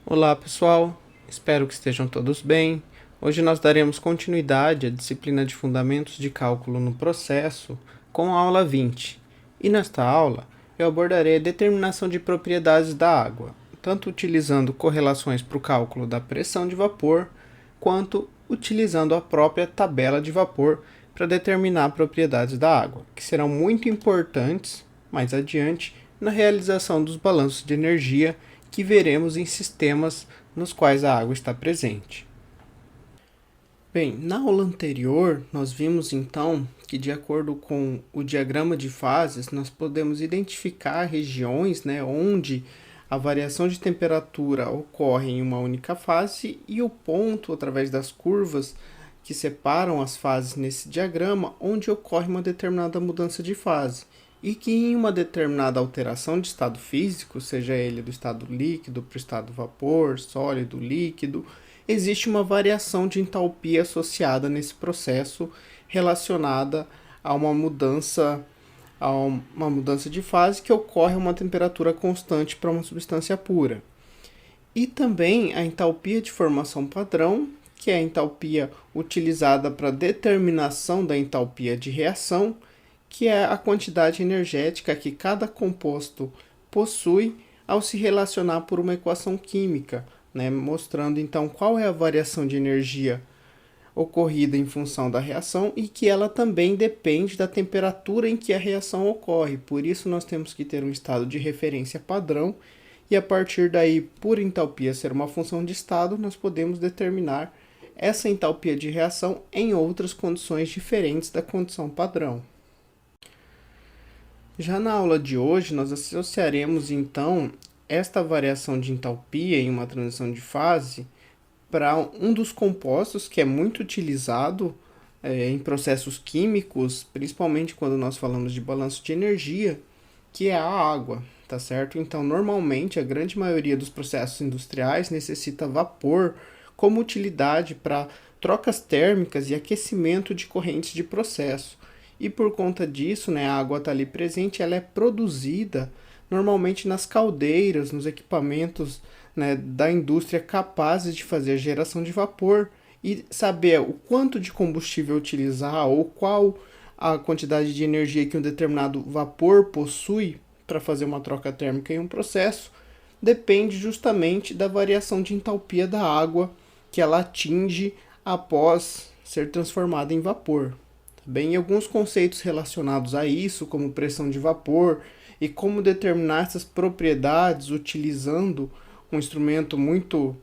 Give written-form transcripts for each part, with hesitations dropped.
Olá pessoal, espero que estejam todos bem. Hoje nós daremos continuidade à disciplina de Fundamentos de Cálculo no Processo com a aula 20. E nesta aula eu abordarei a determinação de propriedades da água, tanto utilizando correlações para o cálculo da pressão de vapor, quanto utilizando a própria tabela de vapor para determinar propriedades da água, que serão muito importantes mais adiante na realização dos balanços de energia que veremos em sistemas nos quais a água está presente. Bem, na aula anterior, nós vimos então que, de acordo com o diagrama de fases, nós podemos identificar regiões, onde a variação de temperatura ocorre em uma única fase e o ponto, através das curvas que separam as fases nesse diagrama, onde ocorre uma determinada mudança de fase. E que em uma determinada alteração de estado físico, seja ele do estado líquido para o estado vapor, sólido, líquido, existe uma variação de entalpia associada nesse processo relacionada a uma mudança de fase que ocorre a uma temperatura constante para uma substância pura. E também a entalpia de formação padrão, que é a entalpia utilizada para determinação da entalpia de reação, que é a quantidade energética que cada composto possui ao se relacionar por uma equação química, mostrando então qual é a variação de energia ocorrida em função da reação e que ela também depende da temperatura em que a reação ocorre. Por isso nós temos que ter um estado de referência padrão e a partir daí, por entalpia ser uma função de estado, nós podemos determinar essa entalpia de reação em outras condições diferentes da condição padrão. Já na aula de hoje, nós associaremos então esta variação de entalpia em uma transição de fase para um dos compostos que é muito utilizado em processos químicos, principalmente quando nós falamos de balanço de energia, que é a água, tá certo? Então, normalmente, a grande maioria dos processos industriais necessita vapor como utilidade para trocas térmicas e aquecimento de correntes de processo. E por conta disso, a água está ali presente, ela é produzida normalmente nas caldeiras, nos equipamentos da indústria capazes de fazer a geração de vapor e saber o quanto de combustível utilizar ou qual a quantidade de energia que um determinado vapor possui para fazer uma troca térmica em um processo, depende justamente da variação de entalpia da água que ela atinge após ser transformada em vapor. Bem, alguns conceitos relacionados a isso, como pressão de vapor e como determinar essas propriedades utilizando um instrumento muito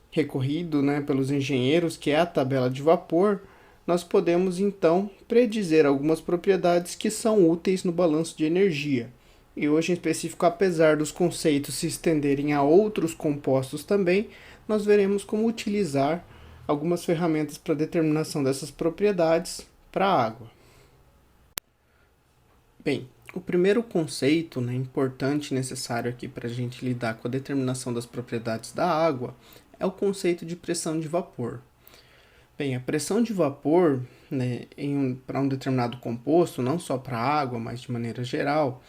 recorrido pelos engenheiros, que é a tabela de vapor, nós podemos então predizer algumas propriedades que são úteis no balanço de energia. E hoje em específico, apesar dos conceitos se estenderem a outros compostos também, nós veremos como utilizar algumas ferramentas para determinação dessas propriedades para a água. Bem, o primeiro conceito importante e necessário aqui para a gente lidar com a determinação das propriedades da água é o conceito de pressão de vapor. Bem, a pressão de vapor para um determinado composto, não só para a água, mas de maneira geral,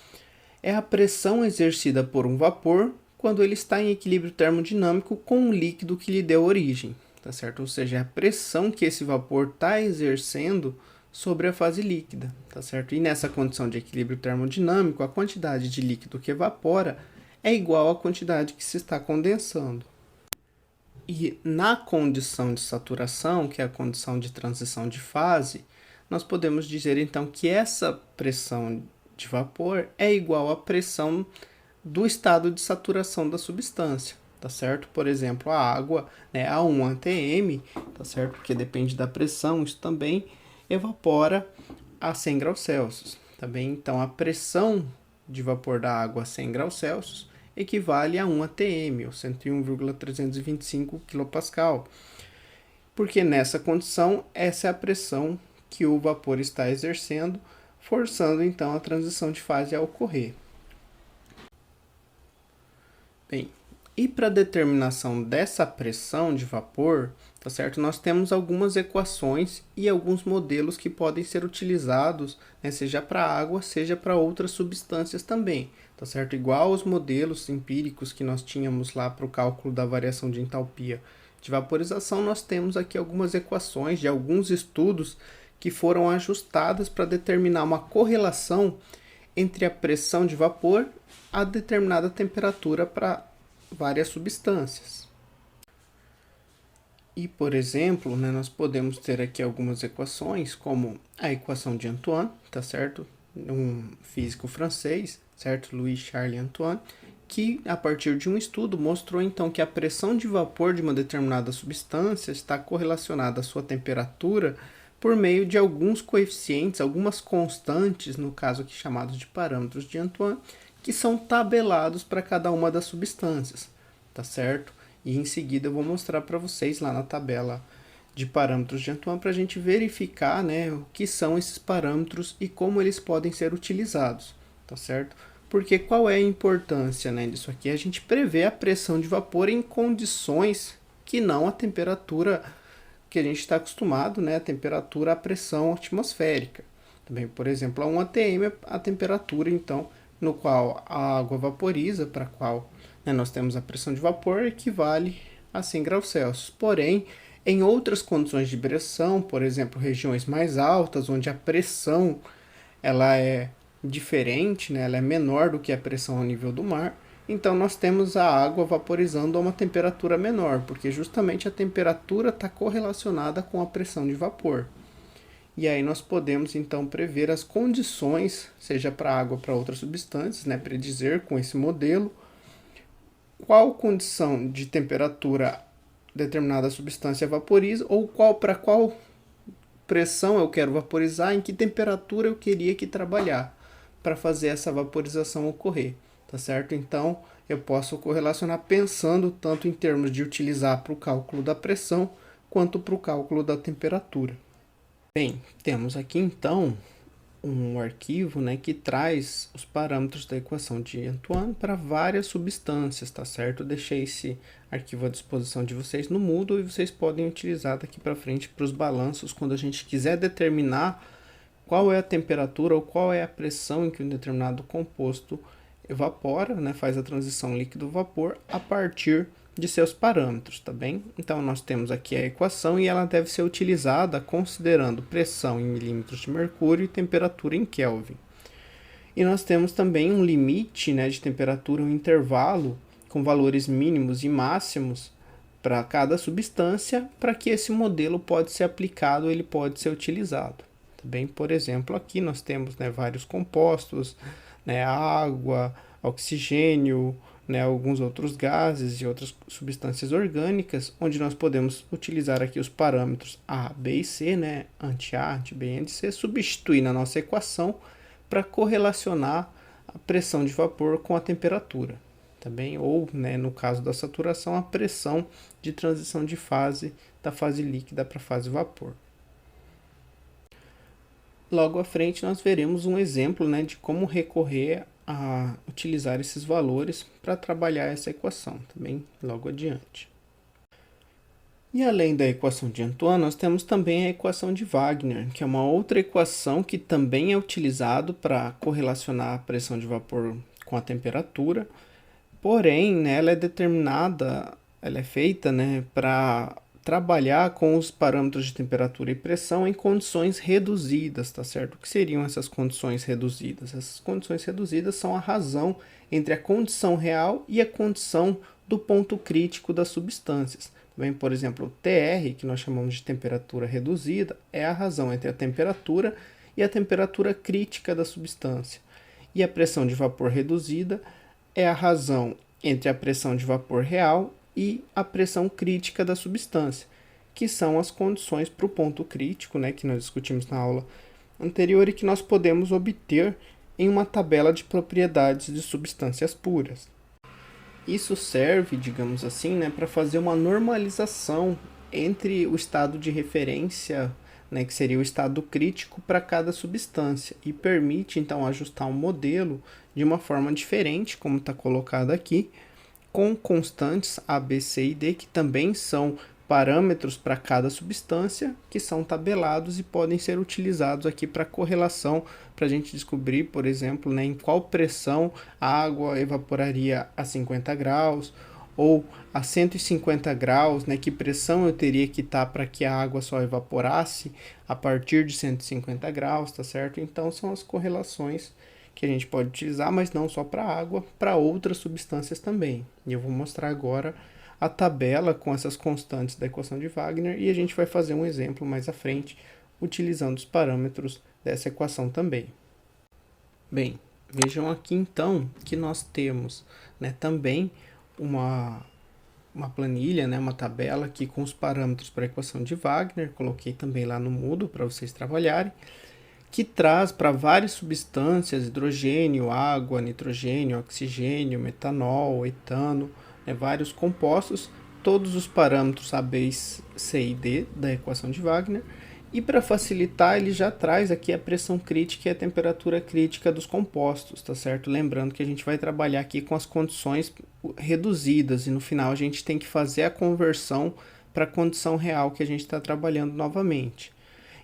é a pressão exercida por um vapor quando ele está em equilíbrio termodinâmico com o líquido que lhe deu origem, tá certo? Ou seja, é a pressão que esse vapor está exercendo sobre a fase líquida, tá certo? E nessa condição de equilíbrio termodinâmico, a quantidade de líquido que evapora é igual à quantidade que se está condensando. E na condição de saturação, que é a condição de transição de fase, nós podemos dizer então que essa pressão de vapor é igual à pressão do estado de saturação da substância, tá certo? Por exemplo, a água, a 1 atm, tá certo? Porque depende da pressão, isso também evapora a 100 graus Celsius, tá bem? Então, a pressão de vapor da água a 100 graus Celsius equivale a 1 atm, ou 101,325 kPa, porque nessa condição, essa é a pressão que o vapor está exercendo, forçando então a transição de fase a ocorrer. Bem, E para a determinação dessa pressão de vapor, tá certo? Nós temos algumas equações e alguns modelos que podem ser utilizados, né, seja para água, seja para outras substâncias também, tá certo? Igual os modelos empíricos que nós tínhamos lá para o cálculo da variação de entalpia de vaporização, nós temos aqui algumas equações de alguns estudos que foram ajustadas para determinar uma correlação entre a pressão de vapor a determinada temperatura para várias substâncias. E, por exemplo, né, nós podemos ter aqui algumas equações, como a equação de Antoine, tá certo? Um físico francês, certo? Louis Charles Antoine, que a partir de um estudo mostrou então que a pressão de vapor de uma determinada substância está correlacionada à sua temperatura por meio de alguns coeficientes, algumas constantes, no caso aqui chamados de parâmetros de Antoine, que são tabelados para cada uma das substâncias, tá certo? E em seguida eu vou mostrar para vocês lá na tabela de parâmetros de Antoine para a gente verificar, né, o que são esses parâmetros e como eles podem ser utilizados, tá certo? Porque qual é a importância, né, disso aqui? A gente prevê a pressão de vapor em condições que não a temperatura que a gente está acostumado, né, a temperatura, a pressão atmosférica. Também, por exemplo, a 1 atm é a temperatura, então, no qual a água vaporiza, para a qual, né, nós temos a pressão de vapor, equivale a 100 graus Celsius. Porém, em outras condições de pressão, por exemplo, regiões mais altas, onde a pressão ela é diferente, né, ela é menor do que a pressão ao nível do mar, então nós temos a água vaporizando a uma temperatura menor, porque justamente a temperatura está correlacionada com a pressão de vapor. E aí nós podemos então prever as condições, seja para água ou para outras substâncias, né, predizer com esse modelo qual condição de temperatura determinada substância vaporiza ou para qual pressão eu quero vaporizar, em que temperatura eu queria que trabalhar para fazer essa vaporização ocorrer, tá certo? Então eu posso correlacionar pensando tanto em termos de utilizar para o cálculo da pressão quanto para o cálculo da temperatura. Bem, temos aqui então um arquivo, né, que traz os parâmetros da equação de Antoine para várias substâncias, tá certo? Eu deixei esse arquivo à disposição de vocês no Moodle e vocês podem utilizar daqui para frente para os balanços quando a gente quiser determinar qual é a temperatura ou qual é a pressão em que um determinado composto evapora, né, faz a transição líquido-vapor a partir de seus parâmetros, tá bem? Então nós temos aqui a equação e ela deve ser utilizada considerando pressão em milímetros de mercúrio e temperatura em Kelvin. E nós temos também um limite, né, de temperatura, um intervalo com valores mínimos e máximos para cada substância, para que esse modelo pode ser aplicado, ele pode ser utilizado. Tá bem? Por exemplo, aqui nós temos, né, vários compostos, né, água, oxigênio, né, alguns outros gases e outras substâncias orgânicas, onde nós podemos utilizar aqui os parâmetros A, B e C, né, anti-A, anti-B e anti-C, substituir na nossa equação para correlacionar a pressão de vapor com a temperatura, tá bem? Ou, né, no caso da saturação, a pressão de transição de fase da fase líquida para a fase vapor. Logo à frente nós veremos um exemplo, né, de como recorrer a utilizar esses valores para trabalhar essa equação, também logo adiante. E além da equação de Antoine, nós temos também a equação de Wagner, que é uma outra equação que também é utilizado para correlacionar a pressão de vapor com a temperatura, porém, né, ela é determinada, ela é feita, né, para trabalhar com os parâmetros de temperatura e pressão em condições reduzidas, tá certo? O que seriam essas condições reduzidas? Essas condições reduzidas são a razão entre a condição real e a condição do ponto crítico das substâncias. Também, por exemplo, o TR, que nós chamamos de temperatura reduzida, é a razão entre a temperatura e a temperatura crítica da substância. E a pressão de vapor reduzida é a razão entre a pressão de vapor real e a pressão crítica da substância, que são as condições para o ponto crítico, né, que nós discutimos na aula anterior e que nós podemos obter em uma tabela de propriedades de substâncias puras. Isso serve, digamos assim, né, para fazer uma normalização entre o estado de referência, né, que seria o estado crítico para cada substância, e permite então ajustar um modelo de uma forma diferente, como está colocado aqui, com constantes A, B, C e D, que também são parâmetros para cada substância, que são tabelados e podem ser utilizados aqui para correlação, para a gente descobrir, por exemplo, né, em qual pressão a água evaporaria a 50 graus, ou a 150 graus, né, que pressão eu teria que estar para que a água só evaporasse a partir de 150 graus, tá certo? Então são as correlações que a gente pode utilizar, mas não só para água, para outras substâncias também. E eu vou mostrar agora a tabela com essas constantes da equação de Wagner e a gente vai fazer um exemplo mais à frente utilizando os parâmetros dessa equação também. Bem, vejam aqui então que nós temos, né, também uma planilha, né, uma tabela aqui com os parâmetros para a equação de Wagner, coloquei também lá no Moodle para vocês trabalharem, que traz para várias substâncias, hidrogênio, água, nitrogênio, oxigênio, metanol, etano, né, vários compostos, todos os parâmetros A, B, C e D da equação de Wagner. E para facilitar, ele já traz aqui a pressão crítica e a temperatura crítica dos compostos, tá certo? Lembrando que a gente vai trabalhar aqui com as condições reduzidas e no final a gente tem que fazer a conversão para a condição real que a gente está trabalhando novamente.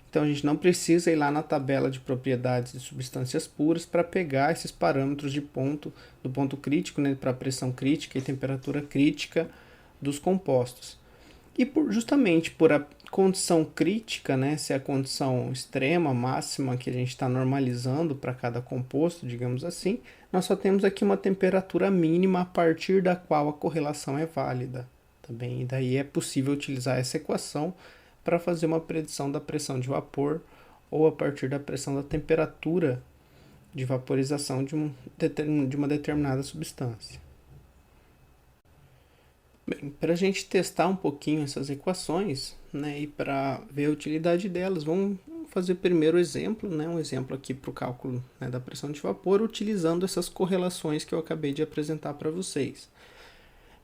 Então a gente não precisa ir lá na tabela de propriedades de substâncias puras para pegar esses parâmetros de ponto, do ponto crítico, né, para a pressão crítica e temperatura crítica dos compostos. E justamente por a condição crítica, né, se é a condição extrema, máxima, que a gente está normalizando para cada composto, digamos assim, nós só temos aqui uma temperatura mínima a partir da qual a correlação é válida. Tá bem? E daí é possível utilizar essa equação para fazer uma predição da pressão de vapor ou a partir da pressão da temperatura de vaporização de uma determinada substância. Bem, para a gente testar um pouquinho essas equações, né, e para ver a utilidade delas, vamos fazer primeiro o exemplo, né, um exemplo aqui para o cálculo, né, da pressão de vapor, utilizando essas correlações que eu acabei de apresentar para vocês.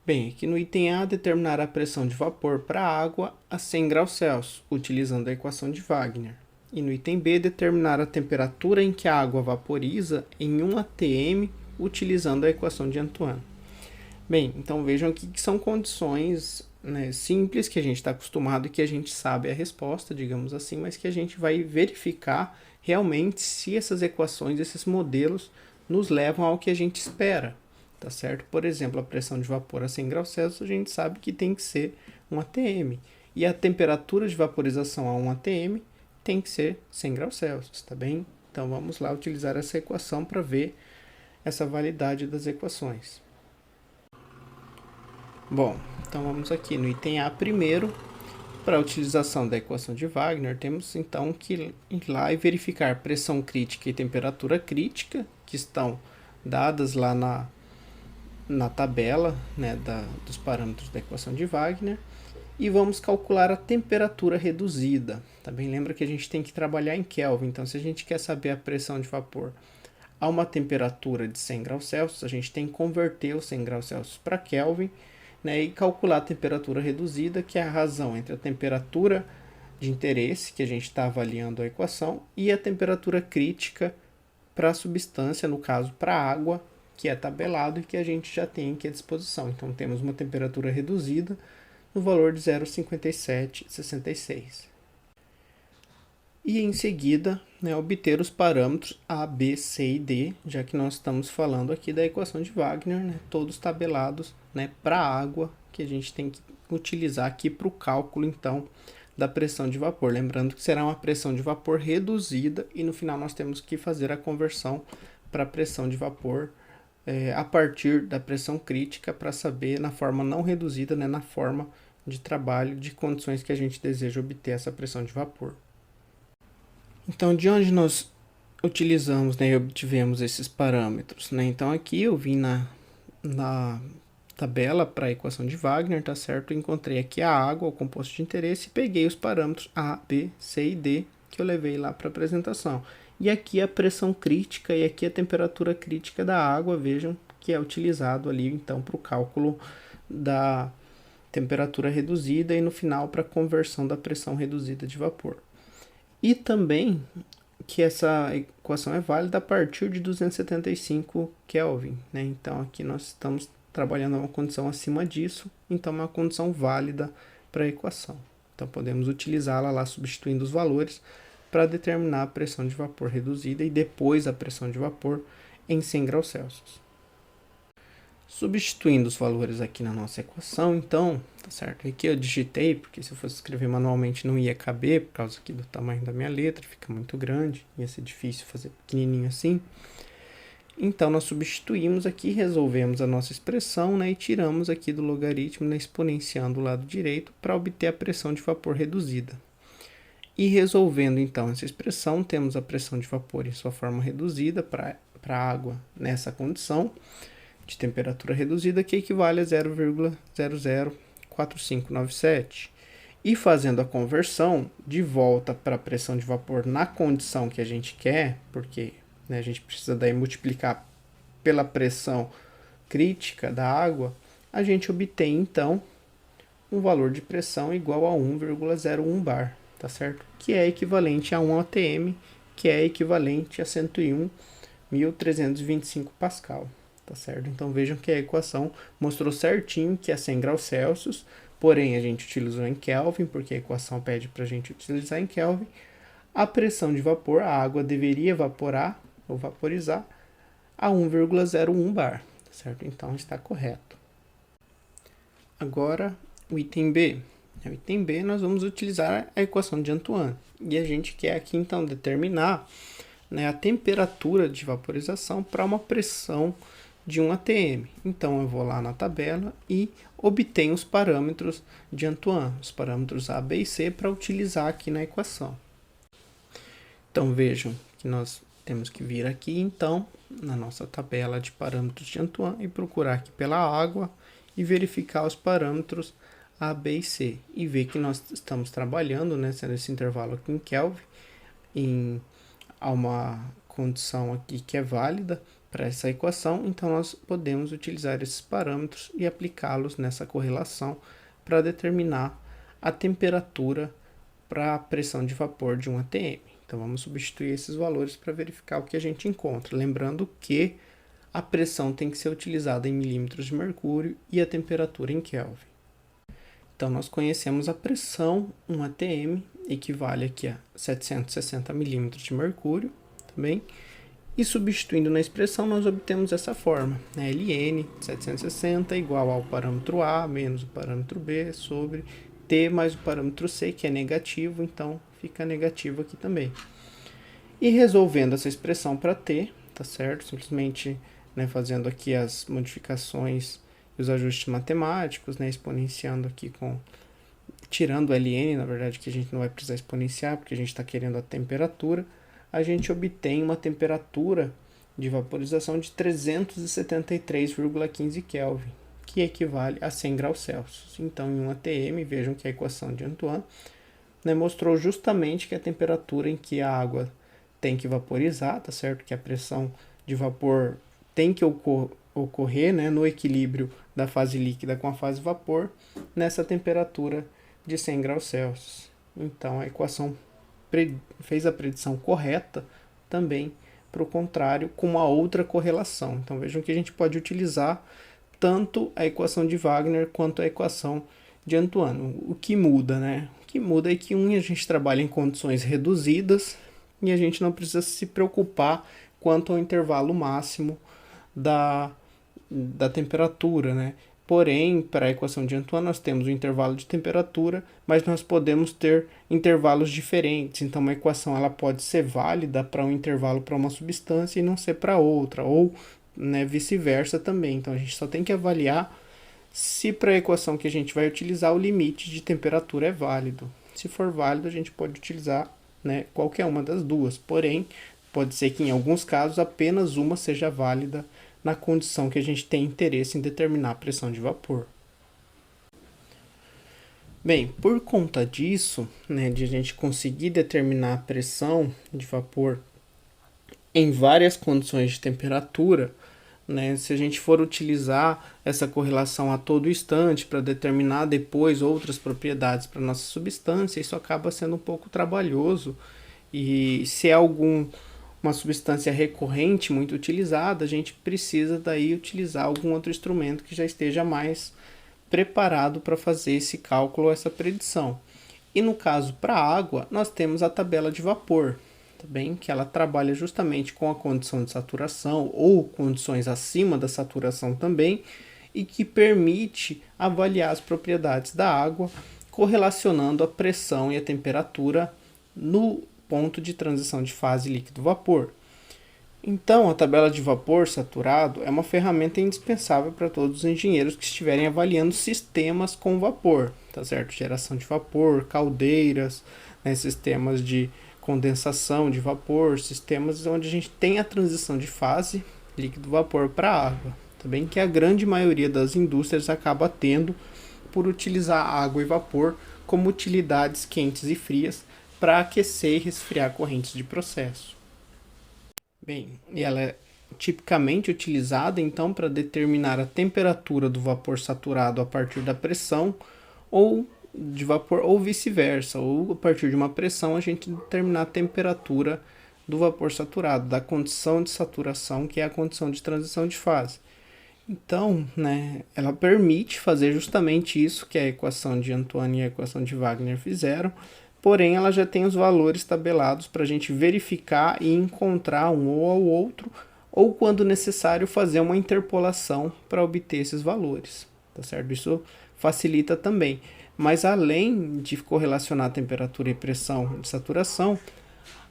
Bem, aqui no item A, determinar a pressão de vapor para a água a 100 graus Celsius, utilizando a equação de Wagner. E no item B, determinar a temperatura em que a água vaporiza em 1 atm, utilizando a equação de Antoine. Bem, então vejam aqui que são condições, né, simples, que a gente está acostumado e que a gente sabe a resposta, digamos assim, mas que a gente vai verificar realmente se essas equações, esses modelos, nos levam ao que a gente espera, tá certo? Por exemplo, a pressão de vapor a 100 graus Celsius, a gente sabe que tem que ser 1 atm. E a temperatura de vaporização a 1 atm tem que ser 100 graus Celsius, tá bem? Então vamos lá utilizar essa equação para ver essa validade das equações. Bom, então vamos aqui no item A primeiro. Para a utilização da equação de Wagner, temos então que ir lá e verificar pressão crítica e temperatura crítica, que estão dadas lá na tabela, né, dos parâmetros da equação de Wagner. E vamos calcular a temperatura reduzida. Também lembra que a gente tem que trabalhar em Kelvin, então se a gente quer saber a pressão de vapor a uma temperatura de 100 graus Celsius, a gente tem que converter os 100 graus Celsius para Kelvin, né, e calcular a temperatura reduzida, que é a razão entre a temperatura de interesse, que a gente está avaliando a equação, e a temperatura crítica para a substância, no caso para a água, que é tabelado e que a gente já tem aqui à disposição. Então temos uma temperatura reduzida no valor de 0,5766. E em seguida, né, obter os parâmetros A, B, C e D, já que nós estamos falando aqui da equação de Wagner, né, todos tabelados, né, para a água, que a gente tem que utilizar aqui para o cálculo, então, da pressão de vapor. Lembrando que será uma pressão de vapor reduzida e no final nós temos que fazer a conversão para a pressão de vapor a partir da pressão crítica para saber na forma não reduzida, né, na forma de trabalho de condições que a gente deseja obter essa pressão de vapor. Então, de onde nós utilizamos, né, e obtivemos esses parâmetros, né? Então, aqui eu vim na tabela para a equação de Wagner, tá certo? Eu encontrei aqui a água, o composto de interesse, e peguei os parâmetros A, B, C e D que eu levei lá para a apresentação. E aqui a pressão crítica e aqui a temperatura crítica da água, vejam que é utilizado ali, então, para o cálculo da temperatura reduzida e no final para a conversão da pressão reduzida de vapor. E também que essa equação é válida a partir de 275 Kelvin, né? Então aqui nós estamos trabalhando uma condição acima disso, então é uma condição válida para a equação. Então podemos utilizá-la lá substituindo os valores para determinar a pressão de vapor reduzida e depois a pressão de vapor em 100 graus Celsius. Substituindo os valores aqui na nossa equação, então, tá certo? Aqui eu digitei, porque se eu fosse escrever manualmente não ia caber, por causa aqui do tamanho da minha letra, fica muito grande, ia ser difícil fazer pequenininho assim. Então, nós substituímos aqui, resolvemos a nossa expressão, né, e tiramos aqui do logaritmo, né, exponenciando o lado direito, para obter a pressão de vapor reduzida. E resolvendo, então, essa expressão, temos a pressão de vapor em sua forma reduzida para a água nessa condição de temperatura reduzida, que equivale a 0,004597. E fazendo a conversão de volta para a pressão de vapor na condição que a gente quer, porque né, a gente precisa daí multiplicar pela pressão crítica da água, a gente obtém então um valor de pressão igual a 1,01 bar, tá certo? Que é equivalente a 1 atm, que é equivalente a 101.325 Pascal. Tá certo? Então vejam que a equação mostrou certinho que é 100 graus Celsius, porém a gente utilizou em Kelvin, porque a equação pede para a gente utilizar em Kelvin. A pressão de vapor, a água deveria evaporar ou vaporizar a 1,01 bar, tá certo? Então está correto. Agora o item B. No item B nós vamos utilizar a equação de Antoine e a gente quer aqui então determinar, né, a temperatura de vaporização para uma pressão de 1 atm. Então eu vou lá na tabela e obtenho os parâmetros de Antoine, os parâmetros A, B e C, para utilizar aqui na equação. Então vejam que nós temos que vir aqui então na nossa tabela de parâmetros de Antoine e procurar aqui pela água e verificar os parâmetros A, B e C e ver que nós estamos trabalhando, né, nesse intervalo aqui em Kelvin, há uma condição aqui que é válida para essa equação, então nós podemos utilizar esses parâmetros e aplicá-los nessa correlação para determinar a temperatura para a pressão de vapor de 1 atm. Então vamos substituir esses valores para verificar o que a gente encontra. Lembrando que a pressão tem que ser utilizada em milímetros de mercúrio e a temperatura em Kelvin. Então nós conhecemos a pressão 1 atm, equivale aqui a 760 milímetros de mercúrio também. E substituindo na expressão, nós obtemos essa forma, né? Ln 760 igual ao parâmetro A menos o parâmetro B sobre T mais o parâmetro C, que é negativo, então fica negativo aqui também. E resolvendo essa expressão para T, tá certo? Simplesmente, né, fazendo aqui as modificações e os ajustes matemáticos, né, exponenciando aqui tirando o Ln, na verdade que a gente não vai precisar exponenciar, porque a gente está querendo a temperatura, a gente obtém uma temperatura de vaporização de 373,15 Kelvin, que equivale a 100 graus Celsius. Então, em 1 atm, vejam que a equação de Antoine, né, mostrou justamente que a temperatura em que a água tem que vaporizar, tá certo? Que a pressão de vapor tem que ocorrer, né, no equilíbrio da fase líquida com a fase vapor, nessa temperatura de 100 graus Celsius. Então, a equação fez a predição correta também para o contrário, com uma outra correlação. Então vejam que a gente pode utilizar tanto a equação de Wagner quanto a equação de Antoine. O que muda, né? O que muda é que a gente trabalha em condições reduzidas e a gente não precisa se preocupar quanto ao intervalo máximo da temperatura, né? Porém, para a equação de Antoine, nós temos o intervalo de temperatura, mas nós podemos ter intervalos diferentes. Então, uma equação ela pode ser válida para um intervalo para uma substância e não ser para outra, ou né, vice-versa também. Então, a gente só tem que avaliar se para a equação que a gente vai utilizar o limite de temperatura é válido. Se for válido, a gente pode utilizar, né, qualquer uma das duas. Porém, pode ser que em alguns casos apenas uma seja válida na condição que a gente tem interesse em determinar a pressão de vapor. Bem, por conta disso, né, de a gente conseguir determinar a pressão de vapor em várias condições de temperatura, né, se a gente for utilizar essa correlação a todo instante para determinar depois outras propriedades para nossa substância, isso acaba sendo um pouco trabalhoso e se algum uma substância recorrente muito utilizada, a gente precisa daí utilizar algum outro instrumento que já esteja mais preparado para fazer esse cálculo, essa predição. E no caso para a água, nós temos a tabela de vapor, tá bem? Que ela trabalha justamente com a condição de saturação ou condições acima da saturação também, e que permite avaliar as propriedades da água correlacionando a pressão e a temperatura no ponto de transição de fase líquido-vapor. Então, a tabela de vapor saturado é uma ferramenta indispensável para todos os engenheiros que estiverem avaliando sistemas com vapor, tá certo? Geração de vapor, caldeiras, né, sistemas de condensação de vapor, sistemas onde a gente tem a transição de fase líquido-vapor para água, tá bem? Que a grande maioria das indústrias acaba tendo por utilizar água e vapor como utilidades quentes e frias para aquecer e resfriar correntes de processo. Bem, e ela é tipicamente utilizada então para determinar a temperatura do vapor saturado a partir da pressão ou de vapor ou vice-versa, ou a partir de uma pressão a gente determinar a temperatura do vapor saturado, da condição de saturação, que é a condição de transição de fase. Então, né, ela permite fazer justamente isso que a equação de Antoine e a equação de Wagner fizeram, porém ela já tem os valores tabelados para a gente verificar e encontrar um ou ao outro, ou quando necessário fazer uma interpolação para obter esses valores, tá certo? Isso facilita também, mas além de correlacionar a temperatura e pressão de saturação,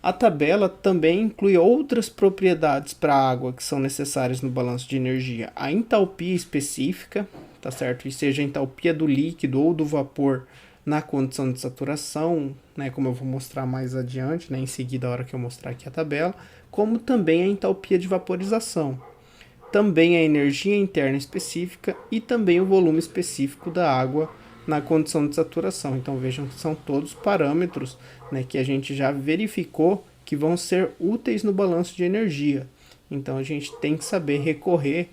a tabela também inclui outras propriedades para a água que são necessárias no balanço de energia. A entalpia específica, tá certo? E seja a entalpia do líquido ou do vapor na condição de saturação, né, como eu vou mostrar mais adiante, né, em seguida a hora que eu mostrar aqui a tabela, como também a entalpia de vaporização. Também a energia interna específica e também o volume específico da água na condição de saturação. Então vejam que são todos parâmetros, né, que a gente já verificou que vão ser úteis no balanço de energia. Então a gente tem que saber recorrer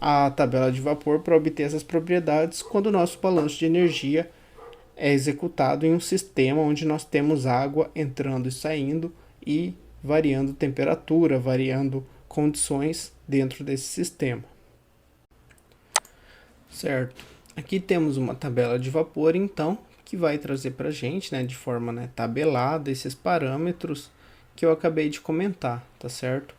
à tabela de vapor para obter essas propriedades quando o nosso balanço de energia é executado em um sistema onde nós temos água entrando e saindo e variando temperatura, variando condições dentro desse sistema. Certo. Aqui temos uma tabela de vapor, então, que vai trazer para a gente, né, de forma, né, tabelada, esses parâmetros que eu acabei de comentar, tá certo?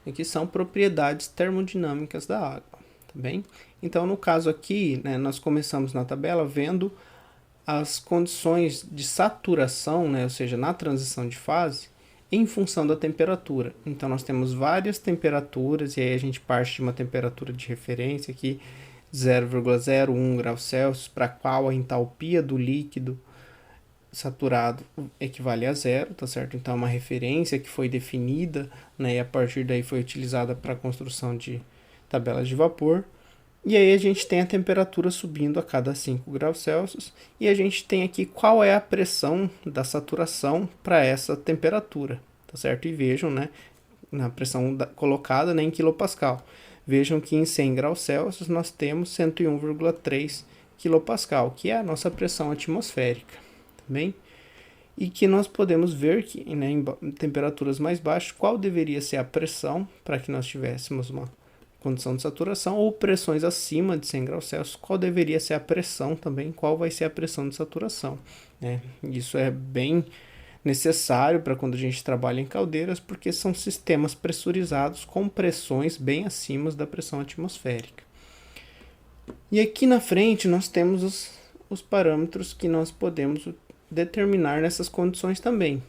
E que são propriedades termodinâmicas da água, tá bem? Então, no caso aqui, né, nós começamos na tabela vendo as condições de saturação, né, ou seja, na transição de fase, em função da temperatura. Então, nós temos várias temperaturas, e aí a gente parte de uma temperatura de referência aqui, 0,01 graus Celsius, para qual a entalpia do líquido saturado equivale a zero, tá certo? Então é uma referência que foi definida, né, e a partir daí foi utilizada para a construção de tabelas de vapor. E aí a gente tem a temperatura subindo a cada 5 graus Celsius, e a gente tem aqui qual é a pressão da saturação para essa temperatura, tá certo? E vejam, né, na pressão colocada, né, em quilopascal. Vejam que em 100 graus Celsius nós temos 101,3 kPa, que é a nossa pressão atmosférica, tá bem? E que nós podemos ver que, né, em temperaturas mais baixas, qual deveria ser a pressão para que nós tivéssemos uma condição de saturação, ou pressões acima de 100 graus Celsius, qual deveria ser a pressão também, qual vai ser a pressão de saturação, né? Isso é bem necessário para quando a gente trabalha em caldeiras, porque são sistemas pressurizados com pressões bem acima da pressão atmosférica. E aqui na frente nós temos os parâmetros que nós podemos determinar nessas condições também.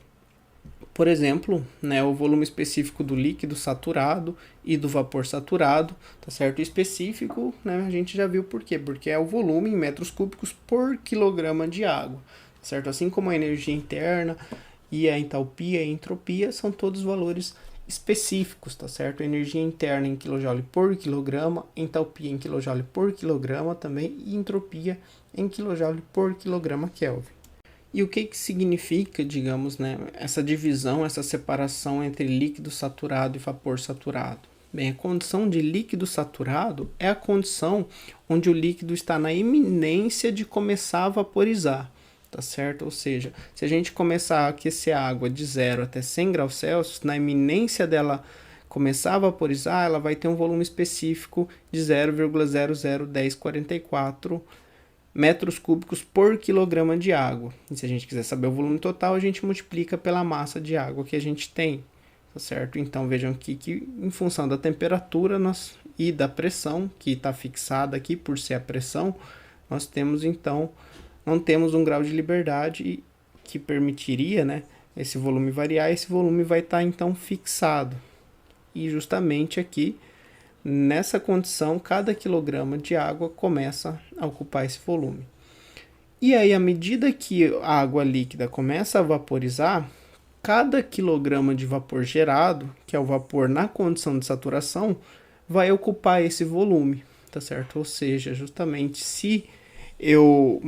Por exemplo, né, o volume específico do líquido saturado e do vapor saturado, tá certo? Específico, né, a gente já viu por quê? Porque é o volume em metros cúbicos por quilograma de água, certo? Assim como a energia interna e a entalpia e a entropia são todos valores específicos, tá certo? A energia interna em kJ por quilograma, entalpia em kJ por quilograma também, e entropia em kJ por quilograma Kelvin. E o que significa, digamos, né, essa divisão, essa separação entre líquido saturado e vapor saturado? Bem, a condição de líquido saturado é a condição onde o líquido está na iminência de começar a vaporizar. tá certo? Ou seja, se a gente começar a aquecer a água de 0 até 100 graus Celsius, na iminência dela começar a vaporizar, ela vai ter um volume específico de 0,001044 metros cúbicos por quilograma de água. E se a gente quiser saber o volume total, a gente multiplica pela massa de água que a gente tem, tá certo? Então vejam aqui que em função da temperatura e da pressão, que está fixada aqui por ser a pressão, nós temos então, não temos um grau de liberdade que permitiria, né, esse volume variar. Esse volume vai estar então fixado. E justamente aqui, nessa condição, cada quilograma de água começa a ocupar esse volume. E aí, à medida que a água líquida começa a vaporizar, cada quilograma de vapor gerado, que é o vapor na condição de saturação, vai ocupar esse volume, tá certo? Ou seja, justamente se eu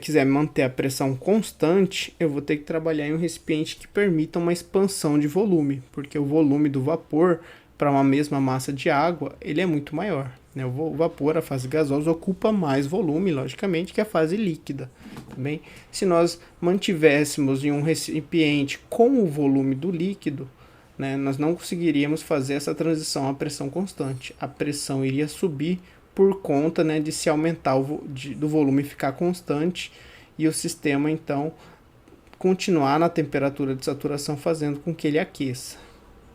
quiser manter a pressão constante, eu vou ter que trabalhar em um recipiente que permita uma expansão de volume, porque o volume do vapor para uma mesma massa de água, ele é muito maior, né? O vapor, a fase gasosa, ocupa mais volume, logicamente, que a fase líquida. Também, se nós mantivéssemos em um recipiente com o volume do líquido, né, nós não conseguiríamos fazer essa transição à pressão constante. A pressão iria subir por conta, né, de se aumentar do volume ficar constante e o sistema então continuar na temperatura de saturação, fazendo com que ele aqueça.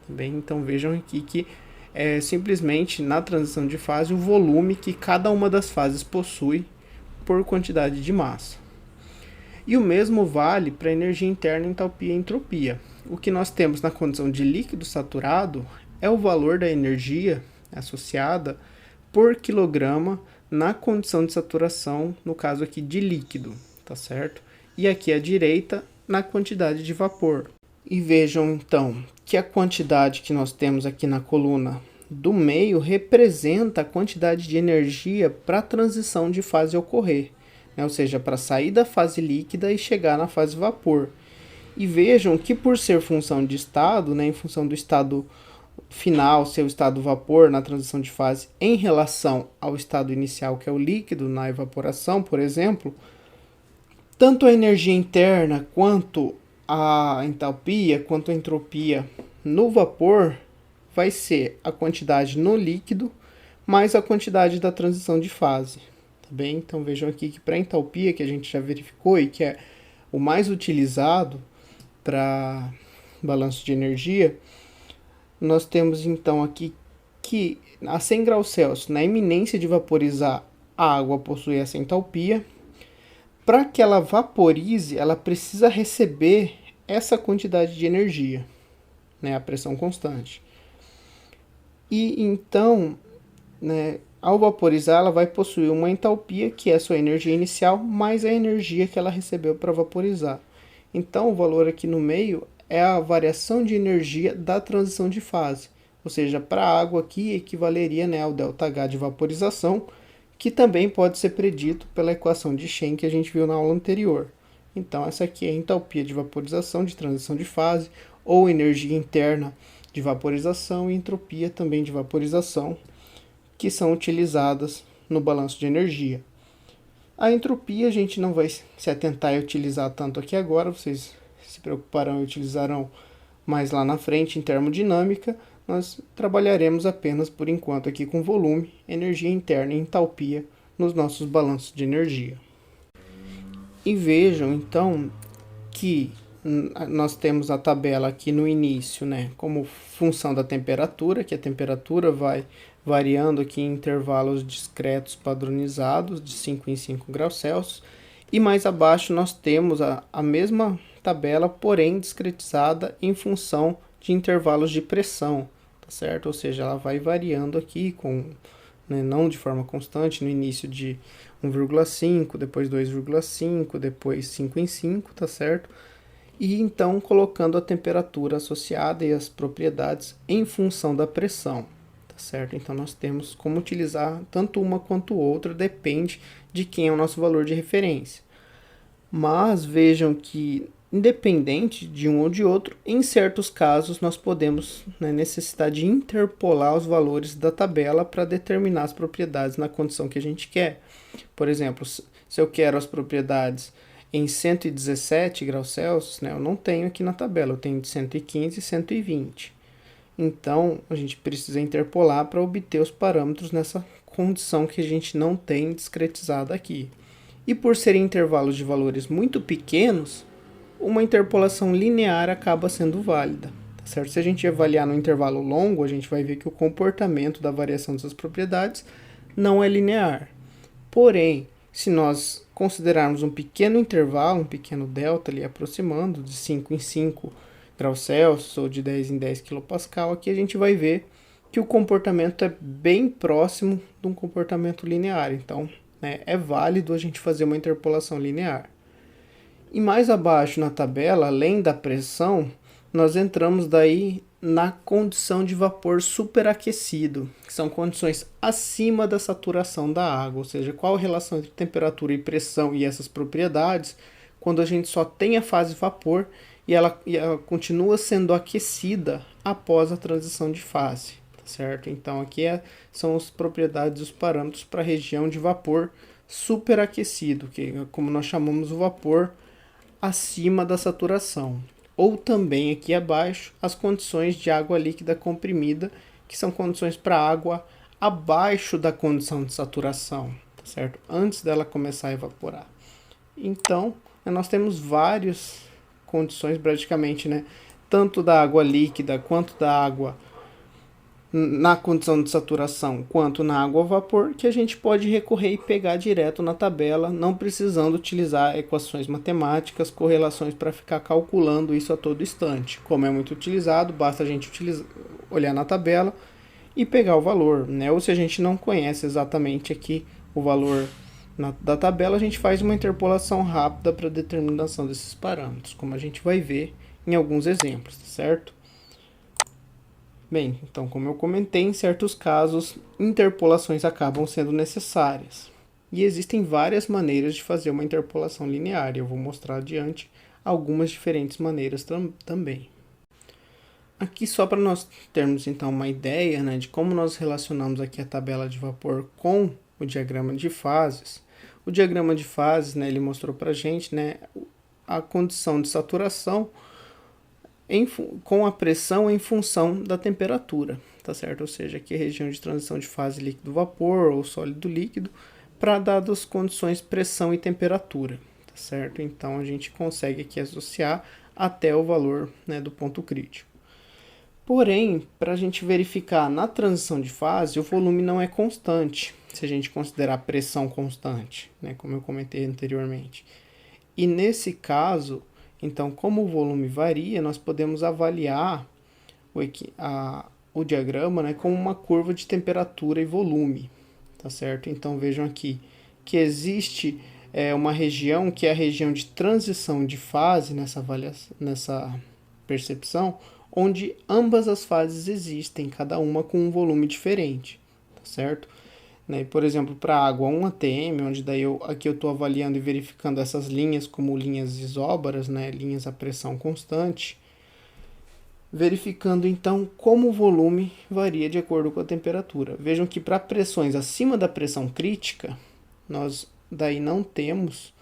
Bem, então vejam aqui que é simplesmente na transição de fase o volume que cada uma das fases possui por quantidade de massa. E o mesmo vale para a energia interna, entalpia e entropia. O que nós temos na condição de líquido saturado é o valor da energia associada por quilograma na condição de saturação, no caso aqui de líquido, tá certo? E aqui à direita, na quantidade de vapor. E vejam então que a quantidade que nós temos aqui na coluna do meio representa a quantidade de energia para a transição de fase ocorrer, né? Ou seja, para sair da fase líquida e chegar na fase vapor. E vejam que por ser função de estado, né, em função do estado final, seu estado vapor na transição de fase em relação ao estado inicial, que é o líquido, na evaporação, por exemplo, tanto a energia interna quanto a entalpia, quanto a entropia no vapor vai ser a quantidade no líquido mais a quantidade da transição de fase. Tá bem? Então vejam aqui que para a entalpia, que a gente já verificou e que é o mais utilizado para balanço de energia, nós temos então aqui que a 100 graus Celsius, na iminência de vaporizar, a água possui essa entalpia. Para que ela vaporize, ela precisa receber essa quantidade de energia, né, a pressão constante. E então, né, ao vaporizar, ela vai possuir uma entalpia, que é a sua energia inicial, mais a energia que ela recebeu para vaporizar. Então, o valor aqui no meio é a variação de energia da transição de fase. Ou seja, para a água aqui equivaleria, né, ao ΔH de vaporização, que também pode ser predito pela equação de Shen que a gente viu na aula anterior. Então, essa aqui é a entalpia de vaporização de transição de fase, ou energia interna de vaporização e entropia também de vaporização, que são utilizadas no balanço de energia. A entropia a gente não vai se atentar a utilizar tanto aqui agora, vocês se preocuparão e utilizarão mais lá na frente em termodinâmica. Nós trabalharemos apenas por enquanto aqui com volume, energia interna e entalpia nos nossos balanços de energia. E vejam então que nós temos a tabela aqui no início, né, como função da temperatura, que a temperatura vai variando aqui em intervalos discretos padronizados de 5 em 5 graus Celsius. E mais abaixo nós temos a mesma tabela, porém discretizada em função de intervalos de pressão, tá certo? Ou seja, ela vai variando aqui com, né, não de forma constante, no início de 1,5, depois 2,5, depois 5 em 5, tá certo? E então colocando a temperatura associada e as propriedades em função da pressão, tá certo? Então nós temos como utilizar tanto uma quanto outra, depende de quem é o nosso valor de referência. Mas vejam que, independente de um ou de outro, em certos casos nós podemos, né, necessitar de interpolar os valores da tabela para determinar as propriedades na condição que a gente quer. Por exemplo, se eu quero as propriedades em 117 graus Celsius, né, eu não tenho aqui na tabela, eu tenho de 115 e 120. Então, a gente precisa interpolar para obter os parâmetros nessa condição que a gente não tem discretizada aqui. E por serem intervalos de valores muito pequenos, uma interpolação linear acaba sendo válida. Tá certo? Se a gente avaliar no intervalo longo, a gente vai ver que o comportamento da variação dessas propriedades não é linear. Porém, se nós considerarmos um pequeno intervalo, um pequeno delta ali aproximando de 5 em 5 graus Celsius ou de 10 em 10 kPa, aqui a gente vai ver que o comportamento é bem próximo de um comportamento linear. Então, né, é válido a gente fazer uma interpolação linear. E mais abaixo na tabela, além da pressão, nós entramos daí na condição de vapor superaquecido, que são condições acima da saturação da água, ou seja, qual a relação entre temperatura e pressão e essas propriedades, quando a gente só tem a fase vapor e ela continua sendo aquecida após a transição de fase, tá certo? Então aqui são as propriedades, os parâmetros para a região de vapor superaquecido, que é como nós chamamos o vapor acima da saturação. Ou também aqui abaixo as condições de água líquida comprimida, que são condições para água abaixo da condição de saturação, tá certo? Antes dela começar a evaporar. Então, nós temos várias condições praticamente, né? Tanto da água líquida quanto da água na condição de saturação, quanto na água a vapor, que a gente pode recorrer e pegar direto na tabela, não precisando utilizar equações matemáticas, correlações para ficar calculando isso a todo instante. Como é muito utilizado, basta a gente olhar na tabela e pegar o valor, né? Ou se a gente não conhece exatamente aqui o valor da tabela, a gente faz uma interpolação rápida para determinação desses parâmetros, como a gente vai ver em alguns exemplos, certo? Bem, então como eu comentei, em certos casos, interpolações acabam sendo necessárias. E existem várias maneiras de fazer uma interpolação linear, e eu vou mostrar adiante algumas diferentes maneiras também. Aqui só para nós termos então uma ideia, né, de como nós relacionamos aqui a tabela de vapor com o diagrama de fases. O diagrama de fases, né, ele mostrou para a gente, né, a condição de saturação com a pressão em função da temperatura, tá certo? Ou seja, aqui é a região de transição de fase líquido-vapor ou sólido-líquido para dadas condições pressão e temperatura, tá certo? Então a gente consegue aqui associar até o valor, né, do ponto crítico. Porém, para a gente verificar na transição de fase, o volume não é constante, se a gente considerar a pressão constante, né, como eu comentei anteriormente. E nesse caso, então, como o volume varia, nós podemos avaliar o diagrama, né, como uma curva de temperatura e volume, tá certo? Então, vejam aqui que existe uma região que é a região de transição de fase nessa percepção, onde ambas as fases existem, cada uma com um volume diferente, tá certo? Né? Por exemplo, para água 1 atm, onde daí aqui eu estou avaliando e verificando essas linhas como linhas isóbaras, né? Linhas a pressão constante, verificando então como o volume varia de acordo com a temperatura. Vejam que para pressões acima da pressão crítica, nós daí não temos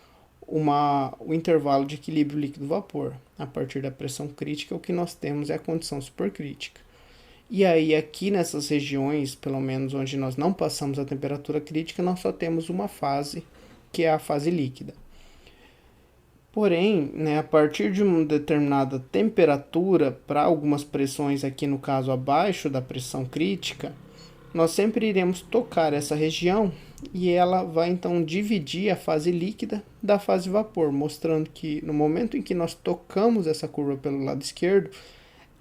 o intervalo de equilíbrio líquido-vapor. A partir da pressão crítica, o que nós temos é a condição supercrítica. E aí aqui nessas regiões, pelo menos onde nós não passamos a temperatura crítica, nós só temos uma fase, que é a fase líquida. Porém, né, a partir de uma determinada temperatura, para algumas pressões aqui no caso abaixo da pressão crítica, nós sempre iremos tocar essa região e ela vai então dividir a fase líquida da fase vapor, mostrando que no momento em que nós tocamos essa curva pelo lado esquerdo,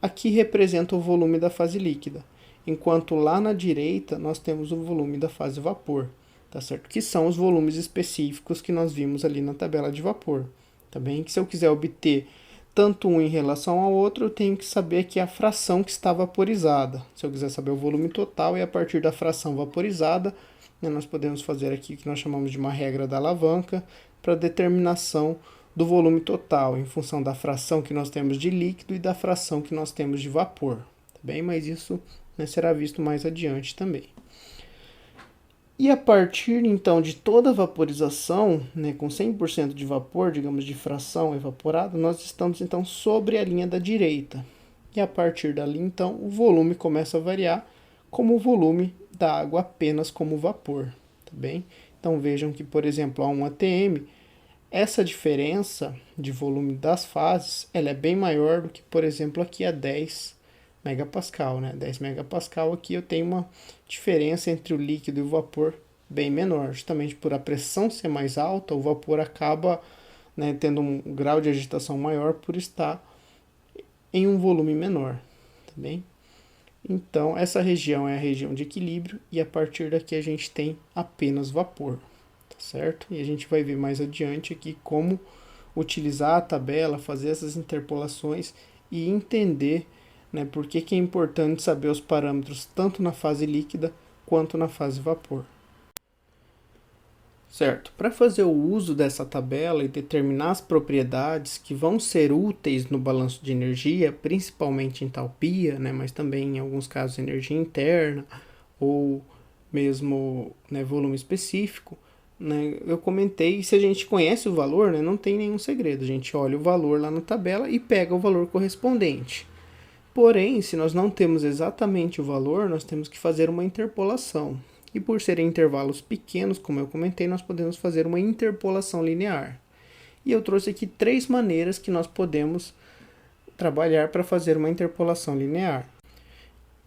aqui representa o volume da fase líquida, enquanto lá na direita nós temos o volume da fase vapor, tá certo? Que são os volumes específicos que nós vimos ali na tabela de vapor, tá bem? Que se eu quiser obter tanto um em relação ao outro, eu tenho que saber aqui a fração que está vaporizada. Se eu quiser saber o volume total, e a partir da fração vaporizada, né, nós podemos fazer aqui o que nós chamamos de uma regra da alavanca para determinação do volume total, em função da fração que nós temos de líquido e da fração que nós temos de vapor, tá bem? Mas isso, né, será visto mais adiante também. E a partir, então, de toda a vaporização, né, com 100% de vapor, digamos, de fração evaporada, nós estamos, então, sobre a linha da direita. E a partir dali, então, o volume começa a variar como o volume da água apenas como vapor, tá bem? Então, vejam que, por exemplo, a 1 atm, essa diferença de volume das fases, ela é bem maior do que, por exemplo, aqui a 10 megapascal, né? 10 megapascal aqui eu tenho uma diferença entre o líquido e o vapor bem menor. Justamente por a pressão ser mais alta, o vapor acaba, né, tendo um grau de agitação maior por estar em um volume menor, tá bem? Então, essa região é a região de equilíbrio e a partir daqui a gente tem apenas vapor, tá certo? E a gente vai ver mais adiante aqui como utilizar a tabela, fazer essas interpolações e entender, né, por que é importante saber os parâmetros tanto na fase líquida quanto na fase vapor. Certo, para fazer o uso dessa tabela e determinar as propriedades que vão ser úteis no balanço de energia, principalmente entalpia, né, mas também em alguns casos energia interna ou mesmo, né, volume específico, né, eu comentei, se a gente conhece o valor, né, não tem nenhum segredo, a gente olha o valor lá na tabela e pega o valor correspondente. Porém, se nós não temos exatamente o valor, nós temos que fazer uma interpolação. E por serem intervalos pequenos, como eu comentei, nós podemos fazer uma interpolação linear. E eu trouxe aqui 3 maneiras que nós podemos trabalhar para fazer uma interpolação linear.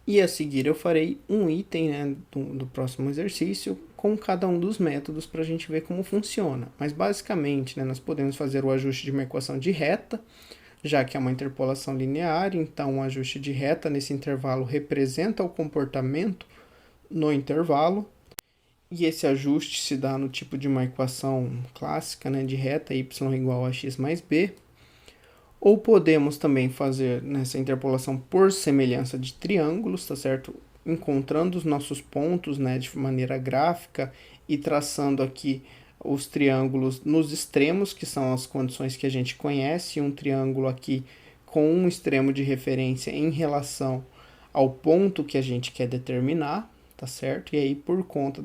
E a seguir eu farei um item, né, do próximo exercício com cada um dos métodos para a gente ver como funciona. Mas basicamente, né, nós podemos fazer o ajuste de uma equação de reta, já que é uma interpolação linear, então o ajuste de reta nesse intervalo representa o comportamento no intervalo, e esse ajuste se dá no tipo de uma equação clássica, né, de reta y igual a x mais b. Ou podemos também fazer nessa interpolação por semelhança de triângulos, tá certo? Encontrando os nossos pontos, né, de maneira gráfica e traçando aqui os triângulos nos extremos, que são as condições que a gente conhece, um triângulo aqui com um extremo de referência em relação ao ponto que a gente quer determinar, tá certo? E aí, por conta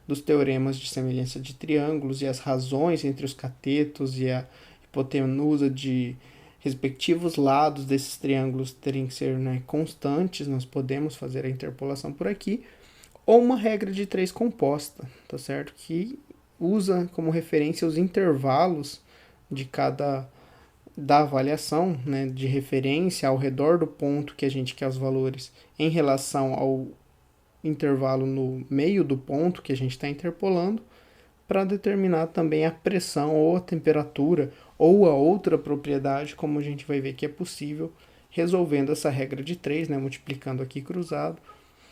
dos teoremas de semelhança de triângulos e as razões entre os catetos e a hipotenusa de respectivos lados desses triângulos terem que ser, né, constantes, nós podemos fazer a interpolação por aqui, ou uma regra de 3 composta, tá certo? Que usa como referência os intervalos de cada da avaliação, né, de referência ao redor do ponto que a gente quer os valores em relação ao intervalo no meio do ponto que a gente está interpolando, para determinar também a pressão ou a temperatura ou a outra propriedade, como a gente vai ver que é possível, resolvendo essa regra de 3, né, multiplicando aqui cruzado,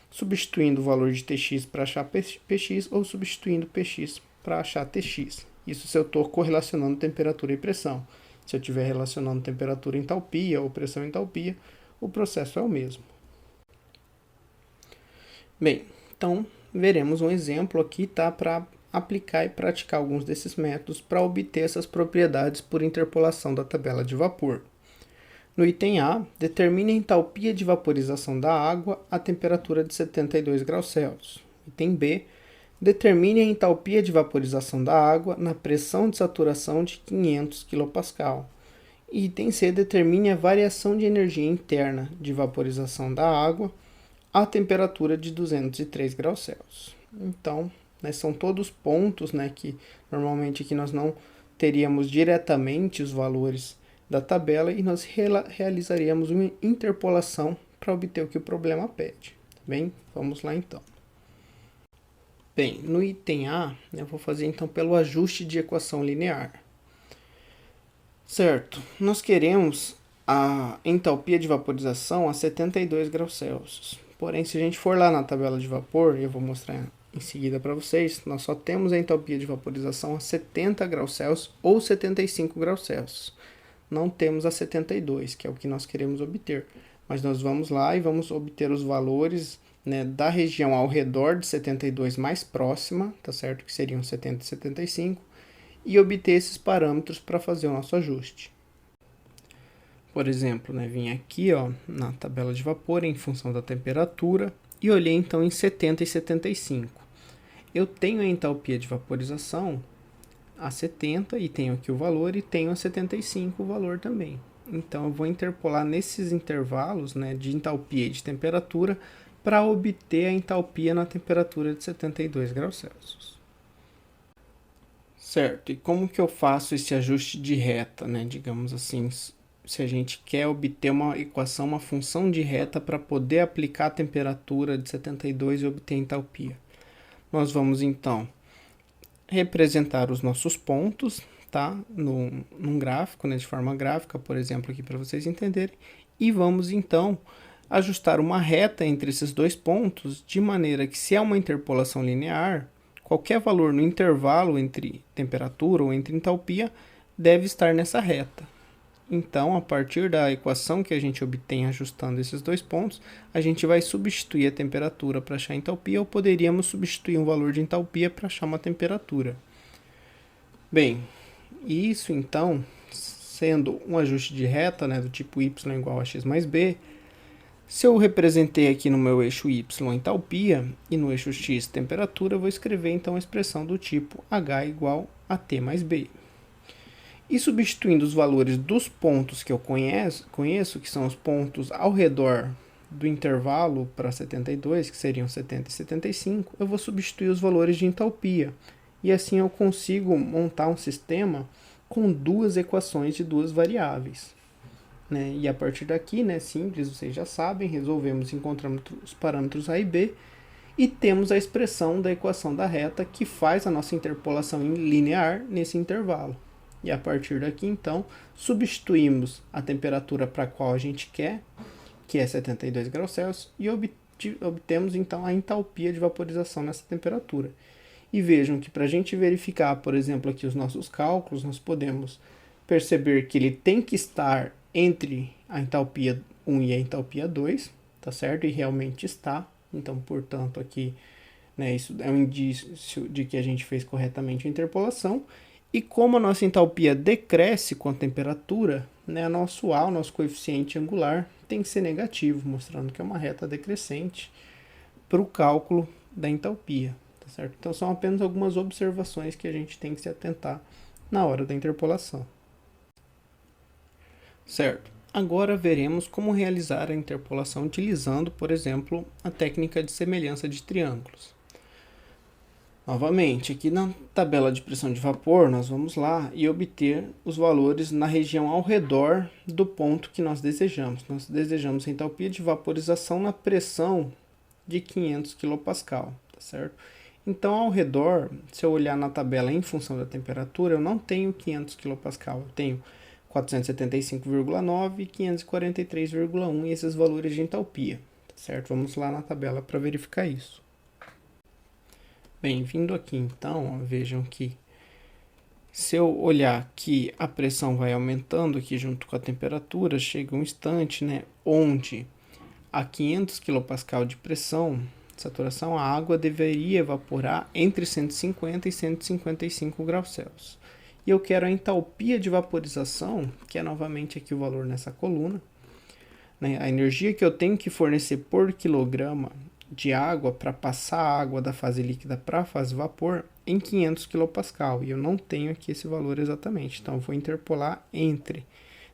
substituindo o valor de Tx para achar Px ou substituindo Px para achar Tx. Isso se eu estou correlacionando temperatura e pressão. Se eu estiver relacionando temperatura e entalpia ou pressão e entalpia, o processo é o mesmo. Bem, então veremos um exemplo aqui, tá, para aplicar e praticar alguns desses métodos para obter essas propriedades por interpolação da tabela de vapor. No item A, determine a entalpia de vaporização da água a temperatura de 72 graus Celsius. Item B, determine a entalpia de vaporização da água na pressão de saturação de 500 kPa. E item C, determine a variação de energia interna de vaporização da água a temperatura de 203 graus Celsius. Então, né, são todos pontos, né, que normalmente aqui nós não teríamos diretamente os valores da tabela e nós realizaríamos uma interpolação para obter o que o problema pede. Bem, vamos lá então. Bem, no item A, eu vou fazer então pelo ajuste de equação linear. Certo, nós queremos a entalpia de vaporização a 72 graus Celsius. Porém, se a gente for lá na tabela de vapor, eu vou mostrar em seguida para vocês, nós só temos a entalpia de vaporização a 70 graus Celsius ou 75 graus Celsius. Não temos a 72, que é o que nós queremos obter. Mas nós vamos lá e vamos obter os valores, né, da região ao redor de 72 mais próxima, tá certo? Que seriam 70 e 75, e obter esses parâmetros para fazer o nosso ajuste. Por exemplo, né, vim aqui, ó, na tabela de vapor em função da temperatura e olhei então em 70 e 75. eu tenho a entalpia de vaporização a 70 e tenho aqui o valor, e tenho a 75 o valor também. Então eu vou interpolar nesses intervalos, né, de entalpia e de temperatura para obter a entalpia na temperatura de 72 graus Celsius. Certo, e como que eu faço esse ajuste de reta, né? Digamos assim, se a gente quer obter uma equação, uma função de reta para poder aplicar a temperatura de 72 e obter a entalpia. Nós vamos então representar os nossos pontos, tá? Num gráfico, né? De forma gráfica, por exemplo, aqui para vocês entenderem. E vamos então ajustar uma reta entre esses dois pontos, de maneira que, se é uma interpolação linear, qualquer valor no intervalo entre temperatura ou entre entalpia deve estar nessa reta. Então, a partir da equação que a gente obtém ajustando esses dois pontos, a gente vai substituir a temperatura para achar a entalpia, ou poderíamos substituir um valor de entalpia para achar uma temperatura. Bem, isso então, sendo um ajuste de reta, né, do tipo y igual a x mais b, se eu representei aqui no meu eixo y entalpia e no eixo x temperatura, eu vou escrever então a expressão do tipo H igual a T mais B. E substituindo os valores dos pontos que eu conheço, que são os pontos ao redor do intervalo para 72, que seriam 70 e 75, eu vou substituir os valores de entalpia. E assim eu consigo montar um sistema com duas equações de duas variáveis. Né? E a partir daqui, né, simples, vocês já sabem, resolvemos, encontramos os parâmetros A e B e temos a expressão da equação da reta que faz a nossa interpolação linear nesse intervalo. E a partir daqui, então, substituímos a temperatura para a qual a gente quer, que é 72 graus Celsius, e obtemos, então, a entalpia de vaporização nessa temperatura. E vejam que para a gente verificar, por exemplo, aqui os nossos cálculos, nós podemos perceber que ele tem que estar entre a entalpia 1 e a entalpia 2, tá certo? E realmente está. Então, portanto, aqui, né, isso é um indício de que a gente fez corretamente a interpolação. E como a nossa entalpia decresce com a temperatura, né, nosso A, o nosso coeficiente angular, tem que ser negativo, mostrando que é uma reta decrescente para o cálculo da entalpia. Tá certo? Então, são apenas algumas observações que a gente tem que se atentar na hora da interpolação. Certo. Agora veremos como realizar a interpolação utilizando, por exemplo, a técnica de semelhança de triângulos. Novamente, aqui na tabela de pressão de vapor, nós vamos lá e obter os valores na região ao redor do ponto que nós desejamos. Nós desejamos a entalpia de vaporização na pressão de 500 kPa, tá certo? Então, ao redor, se eu olhar na tabela em função da temperatura, eu não tenho 500 kPa, eu tenho 475,9 e 543,1 e esses valores de entalpia, tá certo? Vamos lá na tabela para verificar isso. Bem, vindo aqui então, vejam que se eu olhar que a pressão vai aumentando aqui junto com a temperatura, chega um instante, né, onde a 500 kPa de pressão, saturação, a água deveria evaporar entre 150 e 155 graus Celsius. E eu quero a entalpia de vaporização, que é novamente aqui o valor nessa coluna, né, a energia que eu tenho que fornecer por quilograma de água para passar a água da fase líquida para a fase vapor em 500 kPa. E eu não tenho aqui esse valor exatamente. Então, eu vou interpolar entre,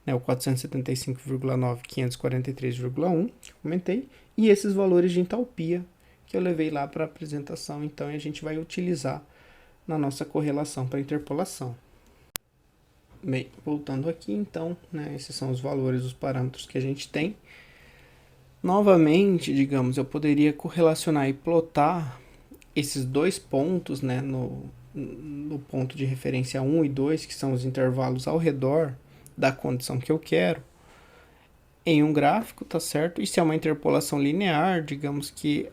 né, o 475,9 e 543,1, que eu comentei, e esses valores de entalpia que eu levei lá para a apresentação. Então, a gente vai utilizar na nossa correlação para interpolação. Bem, voltando aqui, então, né, esses são os valores, os parâmetros que a gente tem. Novamente, digamos, eu poderia correlacionar e plotar esses dois pontos, né, no ponto de referência 1 e 2, que são os intervalos ao redor da condição que eu quero, em um gráfico, tá certo? E se é uma interpolação linear, digamos que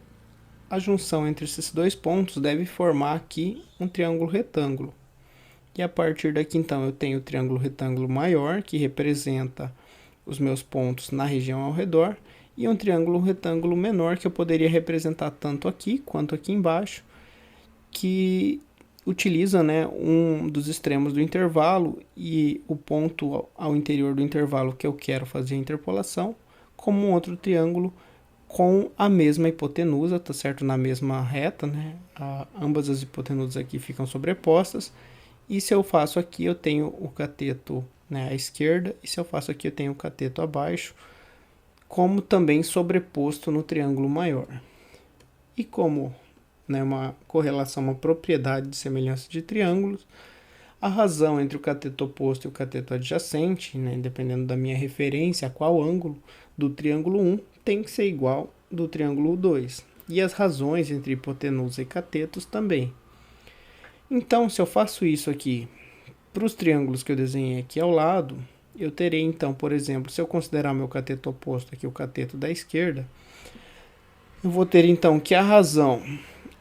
a junção entre esses dois pontos deve formar aqui um triângulo retângulo. E a partir daqui, então, eu tenho o triângulo retângulo maior, que representa os meus pontos na região ao redor, e um triângulo retângulo menor que eu poderia representar tanto aqui quanto aqui embaixo, que utiliza, né, um dos extremos do intervalo e o ponto ao interior do intervalo que eu quero fazer a interpolação, como um outro triângulo com a mesma hipotenusa, tá certo? Na mesma reta, né? Ambas as hipotenusas aqui ficam sobrepostas. E se eu faço aqui, eu tenho o cateto, né, à esquerda, e se eu faço aqui, eu tenho o cateto abaixo, como também sobreposto no triângulo maior. E como, né, uma correlação, uma propriedade de semelhança de triângulos, a razão entre o cateto oposto e o cateto adjacente, né, dependendo da minha referência a qual ângulo do triângulo 1, tem que ser igual do triângulo 2. E as razões entre hipotenusa e catetos também. Então, se eu faço isso aqui para os triângulos que eu desenhei aqui ao lado, eu terei então, por exemplo, se eu considerar meu cateto oposto aqui, o cateto da esquerda, eu vou ter então que a razão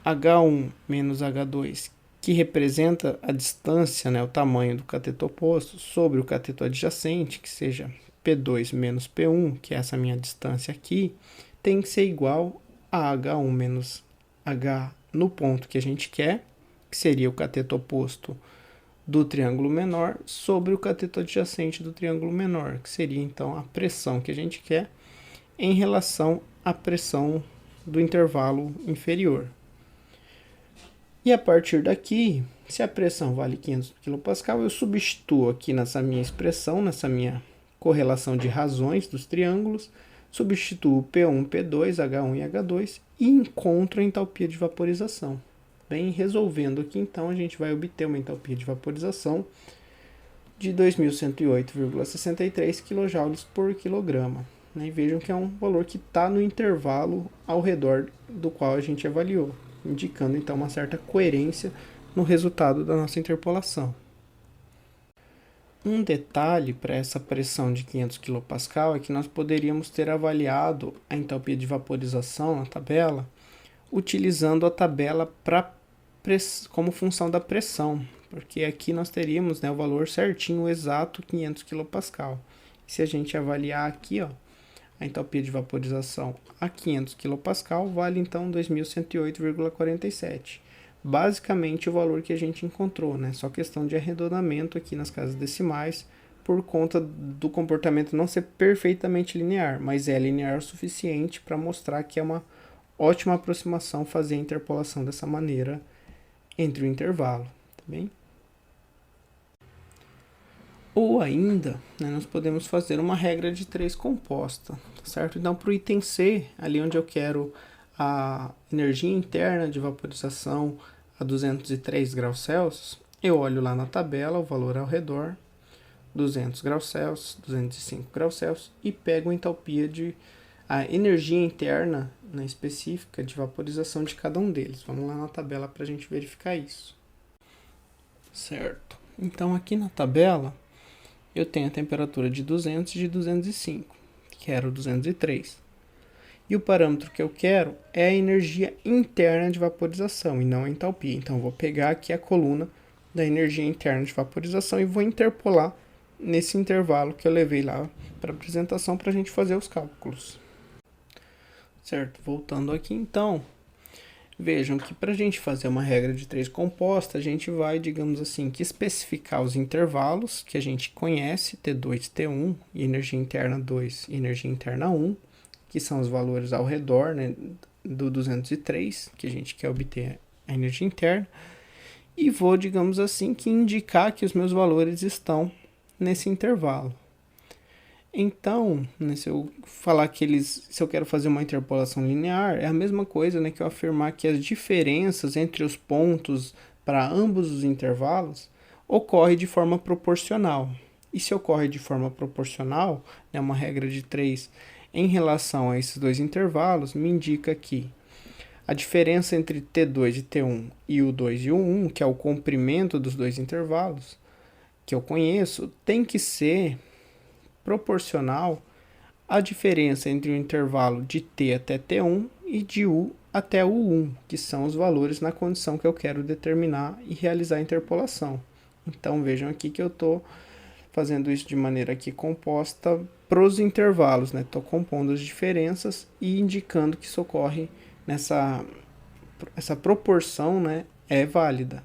H1 menos H2, que representa a distância, né, o tamanho do cateto oposto, sobre o cateto adjacente, que seja P2 menos P1, que é essa minha distância aqui, tem que ser igual a H1 menos H no ponto que a gente quer, que seria o cateto oposto do triângulo menor, sobre o cateto adjacente do triângulo menor, que seria então a pressão que a gente quer em relação à pressão do intervalo inferior. E a partir daqui, se a pressão vale 500 kPa, eu substituo aqui nessa minha expressão, nessa minha correlação de razões dos triângulos, substituo P1, P2, H1 e H2 e encontro a entalpia de vaporização. Bem, resolvendo aqui, então, a gente vai obter uma entalpia de vaporização de 2.108,63 kJ por quilograma. E vejam que é um valor que está no intervalo ao redor do qual a gente avaliou, indicando então uma certa coerência no resultado da nossa interpolação. Um detalhe para essa pressão de 500 kPa é que nós poderíamos ter avaliado a entalpia de vaporização na tabela utilizando a tabela como função da pressão, porque aqui nós teríamos, né, o valor certinho, exato, 500 kPa. Se a gente avaliar aqui, ó, a entalpia de vaporização a 500 kPa vale então 2.108,47. Basicamente o valor que a gente encontrou, né? Só questão de arredondamento aqui nas casas decimais, por conta do comportamento não ser perfeitamente linear, mas é linear o suficiente para mostrar que é uma ótima aproximação fazer a interpolação dessa maneira entre o intervalo, tá bem? Ou ainda, né, nós podemos fazer uma regra de 3 composta, tá certo? Então, para o item C, ali onde eu quero a energia interna de vaporização a 203 graus Celsius, eu olho lá na tabela o valor ao redor, 200 graus Celsius, 205 graus Celsius, e pego a entalpia a energia interna, né, específica de vaporização de cada um deles. Vamos lá na tabela para a gente verificar isso. Certo. Então, aqui na tabela, eu tenho a temperatura de 200 e de 205, quero 203. E o parâmetro que eu quero é a energia interna de vaporização e não a entalpia. Então, eu vou pegar aqui a coluna da energia interna de vaporização e vou interpolar nesse intervalo que eu levei lá para a apresentação para a gente fazer os cálculos. Certo, voltando aqui então, vejam que para a gente fazer uma regra de 3 composta, a gente vai, digamos assim, que especificar os intervalos que a gente conhece, T2, T1, e energia interna 2 e energia interna 1, que são os valores ao redor, né, do 203, que a gente quer obter a energia interna, e vou, digamos assim, que indicar que os meus valores estão nesse intervalo. Então, né, se eu falar que se eu quero fazer uma interpolação linear, é a mesma coisa, né, que eu afirmar que as diferenças entre os pontos para ambos os intervalos ocorre de forma proporcional. E se ocorre de forma proporcional, né, uma regra de 3 em relação a esses dois intervalos, me indica que a diferença entre T2 e T1 e o 2 e o 1, que é o comprimento dos dois intervalos que eu conheço, tem que ser proporcional à diferença entre o intervalo de T até T1 e de U até U1, que são os valores na condição que eu quero determinar e realizar a interpolação. Então vejam aqui que eu estou fazendo isso de maneira aqui composta para os intervalos, né? Estou compondo as diferenças e indicando que isso ocorre essa proporção, né, é válida.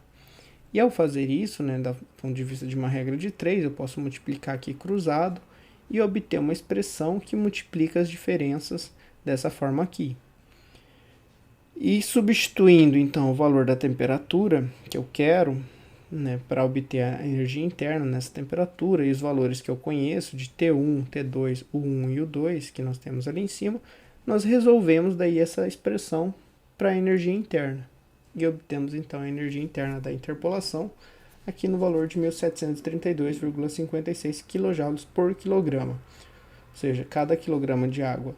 E ao fazer isso, né, do ponto de vista de uma regra de 3, eu posso multiplicar aqui cruzado e obter uma expressão que multiplica as diferenças dessa forma aqui. E substituindo então o valor da temperatura que eu quero, né, para obter a energia interna nessa temperatura e os valores que eu conheço de T1, T2, U1 e U2 que nós temos ali em cima, nós resolvemos daí essa expressão para a energia interna. E obtemos então a energia interna da interpolação aqui no valor de 1732,56 kJ por quilograma. Ou seja, cada quilograma de água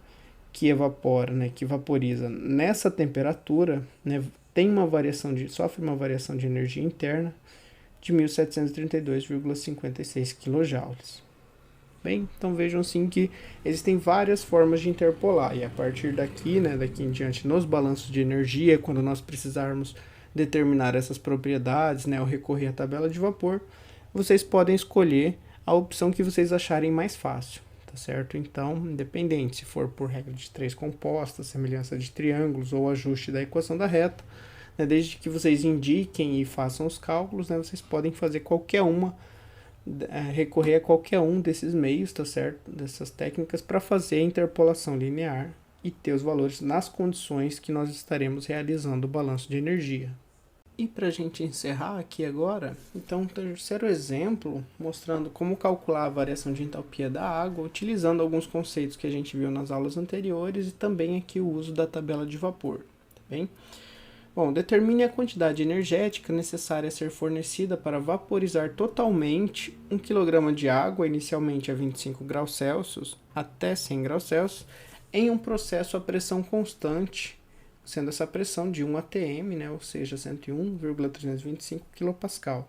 que evapora, né, que vaporiza nessa temperatura, né, tem uma variação sofre uma variação de energia interna de 1732,56 kJ. Bem, então vejam sim que existem várias formas de interpolar, e a partir daqui, né, daqui em diante, nos balanços de energia, quando nós precisarmos determinar essas propriedades, né, ou recorrer à tabela de vapor, vocês podem escolher a opção que vocês acharem mais fácil, tá certo? Então, independente se for por regra de três compostas, semelhança de triângulos ou ajuste da equação da reta, né, desde que vocês indiquem e façam os cálculos, né, vocês podem fazer qualquer uma, recorrer a qualquer um desses meios, tá certo? Dessas técnicas para fazer a interpolação linear e ter os valores nas condições que nós estaremos realizando o balanço de energia. E para a gente encerrar aqui agora, então, o terceiro exemplo, mostrando como calcular a variação de entalpia da água, utilizando alguns conceitos que a gente viu nas aulas anteriores e também aqui o uso da tabela de vapor, tá bem? Bom, determine a quantidade energética necessária a ser fornecida para vaporizar totalmente 1 kg de água, inicialmente a 25 graus Celsius até 100 graus Celsius, em um processo a pressão constante, sendo essa pressão de 1 atm, né, ou seja, 101,325 kPa.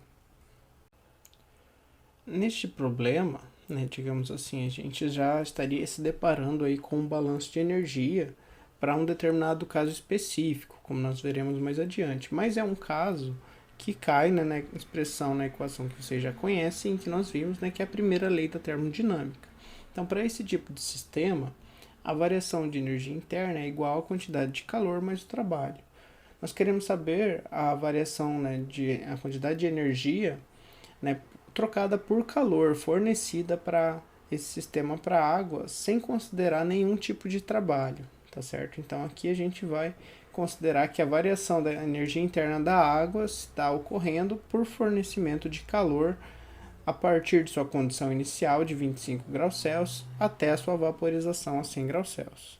Neste problema, né, digamos assim, a gente já estaria se deparando aí com um balanço de energia para um determinado caso específico, como nós veremos mais adiante. Mas é um caso que cai, né, na expressão, na equação que vocês já conhecem, que nós vimos, né, que é a primeira lei da termodinâmica. Então, para esse tipo de sistema, a variação de energia interna é igual à quantidade de calor mais o trabalho. Nós queremos saber a variação, né, a quantidade de energia, né, trocada por calor fornecida para esse sistema para água, sem considerar nenhum tipo de trabalho, tá certo? Então aqui a gente vai considerar que a variação da energia interna da água está ocorrendo por fornecimento de calor a partir de sua condição inicial de 25 graus Celsius até a sua vaporização a 100 graus Celsius.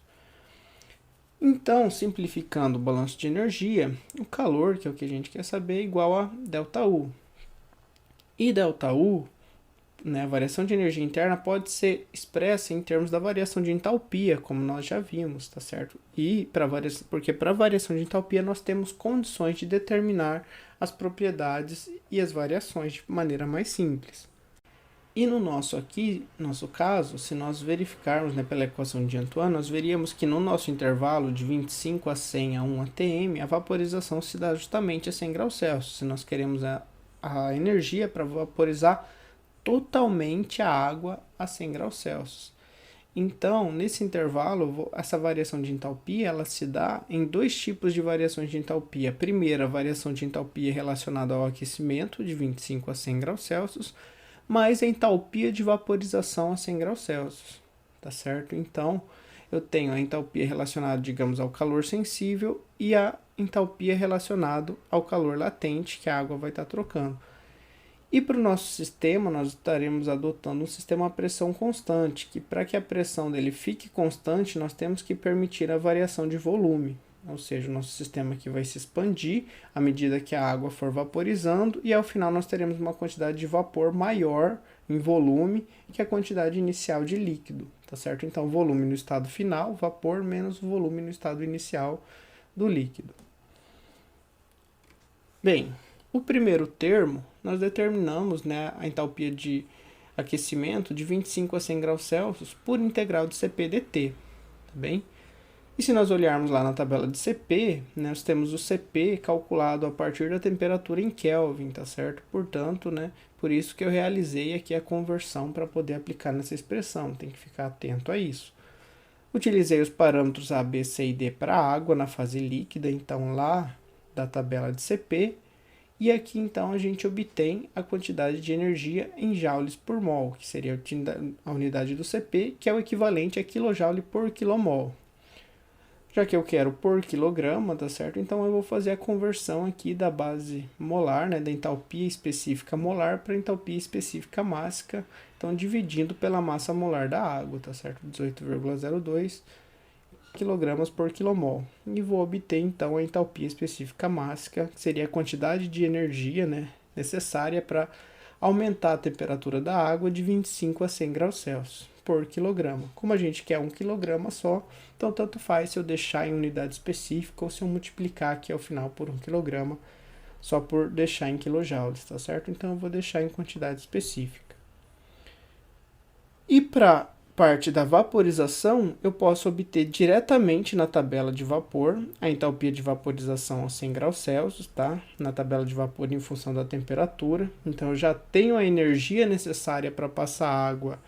Então, simplificando o balanço de energia, o calor, que é o que a gente quer saber, é igual a ΔU. E ΔU, né, a variação de energia interna, pode ser expressa em termos da variação de entalpia, como nós já vimos, tá certo? E porque para a variação de entalpia nós temos condições de determinar as propriedades e as variações de maneira mais simples. E no nosso caso, se nós verificarmos, né, pela equação de Antoine, nós veríamos que no nosso intervalo de 25 a 100 a 1 atm, a vaporização se dá justamente a 100 graus Celsius. Se nós queremos a energia para vaporizar totalmente a água a 100 graus Celsius. Então, nesse intervalo, essa variação de entalpia ela se dá em dois tipos de variações de entalpia. A primeira, a variação de entalpia relacionada ao aquecimento de 25 a 100 graus Celsius, mais a entalpia de vaporização a 100 graus Celsius, tá certo? Então, eu tenho a entalpia relacionada, digamos, ao calor sensível e a entalpia relacionada ao calor latente que a água vai estar trocando. E para o nosso sistema, nós estaremos adotando um sistema a pressão constante, que para que a pressão dele fique constante, nós temos que permitir a variação de volume. Ou seja, o nosso sistema aqui vai se expandir à medida que a água for vaporizando e ao final nós teremos uma quantidade de vapor maior em volume que a quantidade inicial de líquido, tá certo? Então, volume no estado final, vapor, menos volume no estado inicial do líquido. Bem, o primeiro termo, nós determinamos, né, a entalpia de aquecimento de 25 a 100 graus Celsius por integral de Cp dt, tá bem? E se nós olharmos lá na tabela de Cp, né, nós temos o Cp calculado a partir da temperatura em Kelvin, tá certo? Portanto, né, por isso que eu realizei aqui a conversão para poder aplicar nessa expressão, tem que ficar atento a isso. Utilizei os parâmetros A, B, C e D para a água na fase líquida, então lá da tabela de Cp, e aqui então a gente obtém a quantidade de energia em joules por mol, que seria a unidade do Cp, que é o equivalente a kJ por kmol. Já que eu quero por quilograma, tá certo? Então eu vou fazer a conversão aqui da base molar, né, da entalpia específica molar para entalpia específica mássica, então dividindo pela massa molar da água, tá certo? 18,02 kg por quilomol. E vou obter então a entalpia específica mássica, que seria a quantidade de energia, né, necessária para aumentar a temperatura da água de 25 a 100 graus Celsius por quilograma. Como a gente quer 1 quilograma só, então tanto faz se eu deixar em unidade específica ou se eu multiplicar aqui ao final por 1 quilograma, só por deixar em quilojoules, tá certo? Então eu vou deixar em quantidade específica. E para parte da vaporização, eu posso obter diretamente na tabela de vapor a entalpia de vaporização a 100 graus Celsius, tá? Na tabela de vapor em função da temperatura. Então eu já tenho a energia necessária para passar a água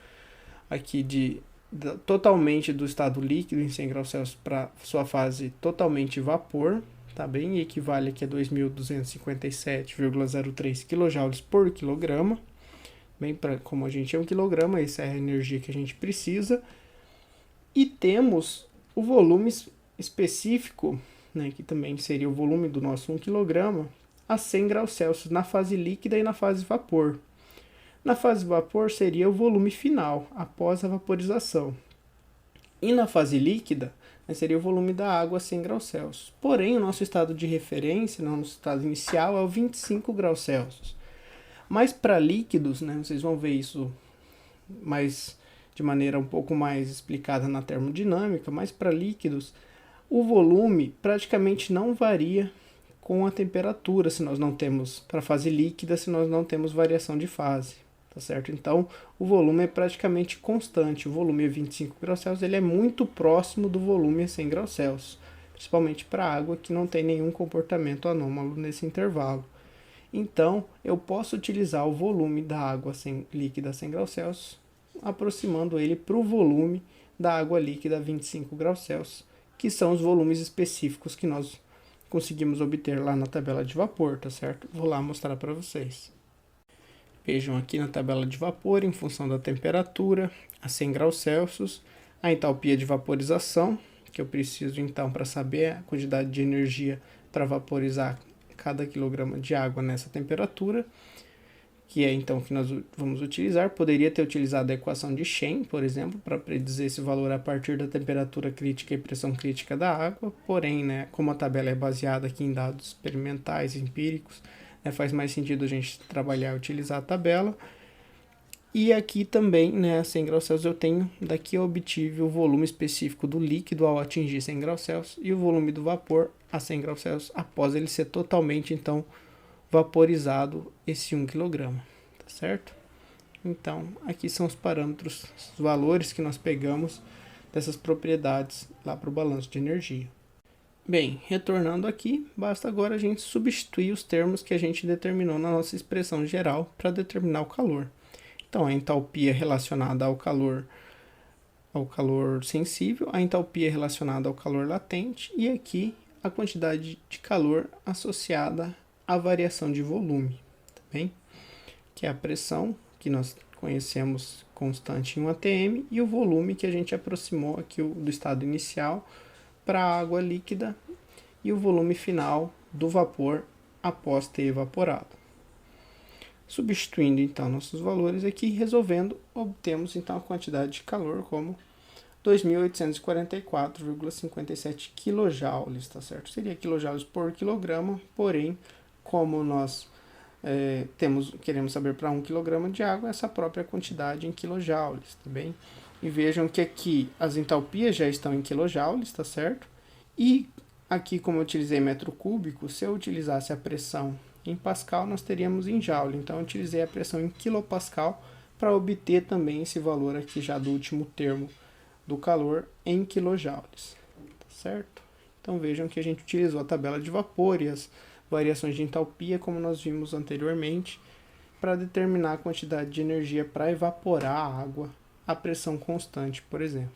aqui totalmente do estado líquido em 100 graus Celsius para sua fase totalmente vapor, tá bem? E equivale aqui a 2.257,03 kJ por quilograma. Bem, como a gente é 1 quilograma, essa é a energia que a gente precisa. E temos o volume específico, né, que também seria o volume do nosso 1 quilograma, a 100 graus Celsius na fase líquida e na fase vapor. Na fase vapor seria o volume final, após a vaporização. E na fase líquida, né, seria o volume da água a 100 graus Celsius. Porém, o nosso estado de referência, nosso estado inicial, é o 25 graus Celsius. Mas para líquidos, né, vocês vão ver isso de maneira um pouco mais explicada na termodinâmica, mas para líquidos, o volume praticamente não varia com a temperatura, se nós não temos, para fase líquida, se nós não temos variação de fase. Tá certo? Então, o volume é praticamente constante. O volume a 25 graus Celsius ele é muito próximo do volume a 100 graus Celsius, principalmente para água que não tem nenhum comportamento anômalo nesse intervalo. Então, eu posso utilizar o volume da água líquida a 100 graus Celsius, aproximando ele para o volume da água líquida a 25 graus Celsius, que são os volumes específicos que nós conseguimos obter lá na tabela de vapor, tá certo? Vou lá mostrar para vocês. Vejam aqui na tabela de vapor, em função da temperatura, a 100 graus Celsius, a entalpia de vaporização, que eu preciso então para saber a quantidade de energia para vaporizar cada quilograma de água nessa temperatura, que é então que nós vamos utilizar. Poderia ter utilizado a equação de Shen, por exemplo, para predizer esse valor a partir da temperatura crítica e pressão crítica da água, porém, né, como a tabela é baseada aqui em dados experimentais, empíricos, faz mais sentido a gente trabalhar e utilizar a tabela. E aqui também, né, a 100 graus Celsius eu tenho, daqui eu obtive o volume específico do líquido ao atingir 100 graus Celsius e o volume do vapor a 100 graus Celsius após ele ser totalmente, então, vaporizado esse 1 kg, tá certo? Então, aqui são os parâmetros, os valores que nós pegamos dessas propriedades lá para o balanço de energia. Bem, retornando aqui, basta agora a gente substituir os termos que a gente determinou na nossa expressão geral para determinar o calor. Então, a entalpia relacionada ao calor sensível, a entalpia relacionada ao calor latente e aqui a quantidade de calor associada à variação de volume, tá bem? Que é a pressão, que nós conhecemos constante em 1 atm, e o volume que a gente aproximou aqui do estado inicial para a água líquida e o volume final do vapor após ter evaporado. Substituindo então nossos valores aqui, resolvendo, obtemos então a quantidade de calor como 2.844,57 kJ, tá certo? Seria quilojoules por quilograma, porém, como nós queremos saber para 1 kg de água, essa própria quantidade em quilojoules, tá bem? E vejam que aqui as entalpias já estão em quilojoules, tá certo? E aqui, como eu utilizei metro cúbico, se eu utilizasse a pressão em pascal, nós teríamos em joule. Então, eu utilizei a pressão em quilopascal para obter também esse valor aqui já do último termo do calor em quilojoules, tá certo? Então, vejam que a gente utilizou a tabela de vapor e as variações de entalpia, como nós vimos anteriormente, para determinar a quantidade de energia para evaporar a água a pressão constante, por exemplo.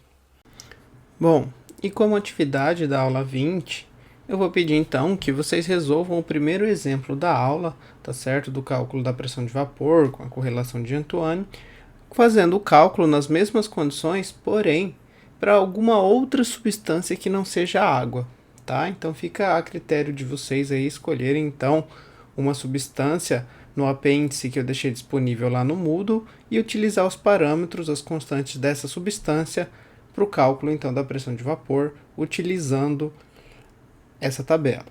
Bom, e como atividade da aula 20, eu vou pedir então que vocês resolvam o primeiro exemplo da aula, tá certo? Do cálculo da pressão de vapor com a correlação de Antoine, fazendo o cálculo nas mesmas condições, porém para alguma outra substância que não seja água, tá? Então fica a critério de vocês aí escolherem então uma substância no apêndice que eu deixei disponível lá no Moodle e utilizar os parâmetros, as constantes dessa substância para o cálculo então da pressão de vapor, utilizando essa tabela.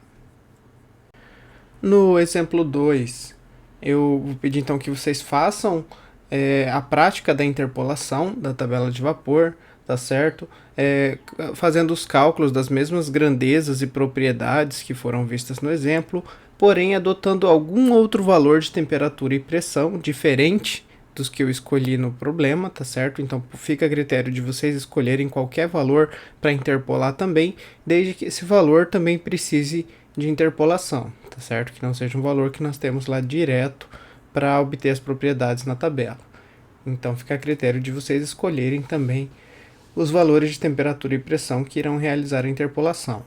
No exemplo 2, eu vou pedir então que vocês façam a prática da interpolação da tabela de vapor, tá certo? Fazendo os cálculos das mesmas grandezas e propriedades que foram vistas no exemplo, porém adotando algum outro valor de temperatura e pressão diferente dos que eu escolhi no problema, tá certo? Então fica a critério de vocês escolherem qualquer valor para interpolar também, desde que esse valor também precise de interpolação, tá certo? Que não seja um valor que nós temos lá direto para obter as propriedades na tabela. Então fica a critério de vocês escolherem também os valores de temperatura e pressão que irão realizar a interpolação.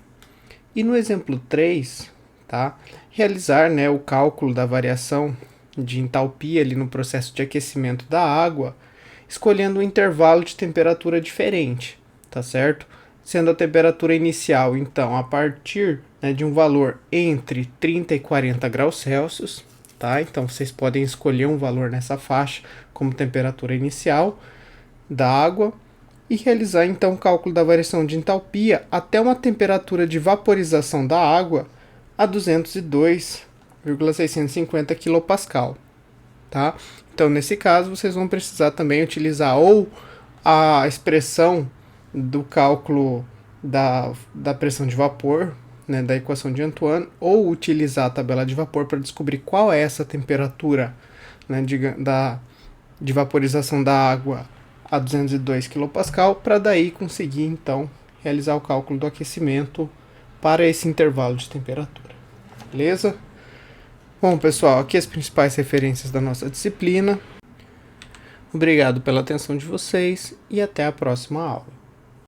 E no exemplo 3, tá? Realizar, né, o cálculo da variação de entalpia ali no processo de aquecimento da água, escolhendo um intervalo de temperatura diferente, tá certo? Sendo a temperatura inicial, então, a partir, né, de um valor entre 30 e 40 graus Celsius, tá? Então, vocês podem escolher um valor nessa faixa como temperatura inicial da água e realizar, então, o cálculo da variação de entalpia até uma temperatura de vaporização da água a 202,650 kPa, tá? Então, nesse caso, vocês vão precisar também utilizar ou a expressão do cálculo da pressão de vapor, né, da equação de Antoine, ou utilizar a tabela de vapor para descobrir qual é essa temperatura, né, de vaporização da água a 202 kPa, para daí conseguir, então, realizar o cálculo do aquecimento para esse intervalo de temperatura. Beleza? Bom, pessoal, aqui as principais referências da nossa disciplina. Obrigado pela atenção de vocês e até a próxima aula.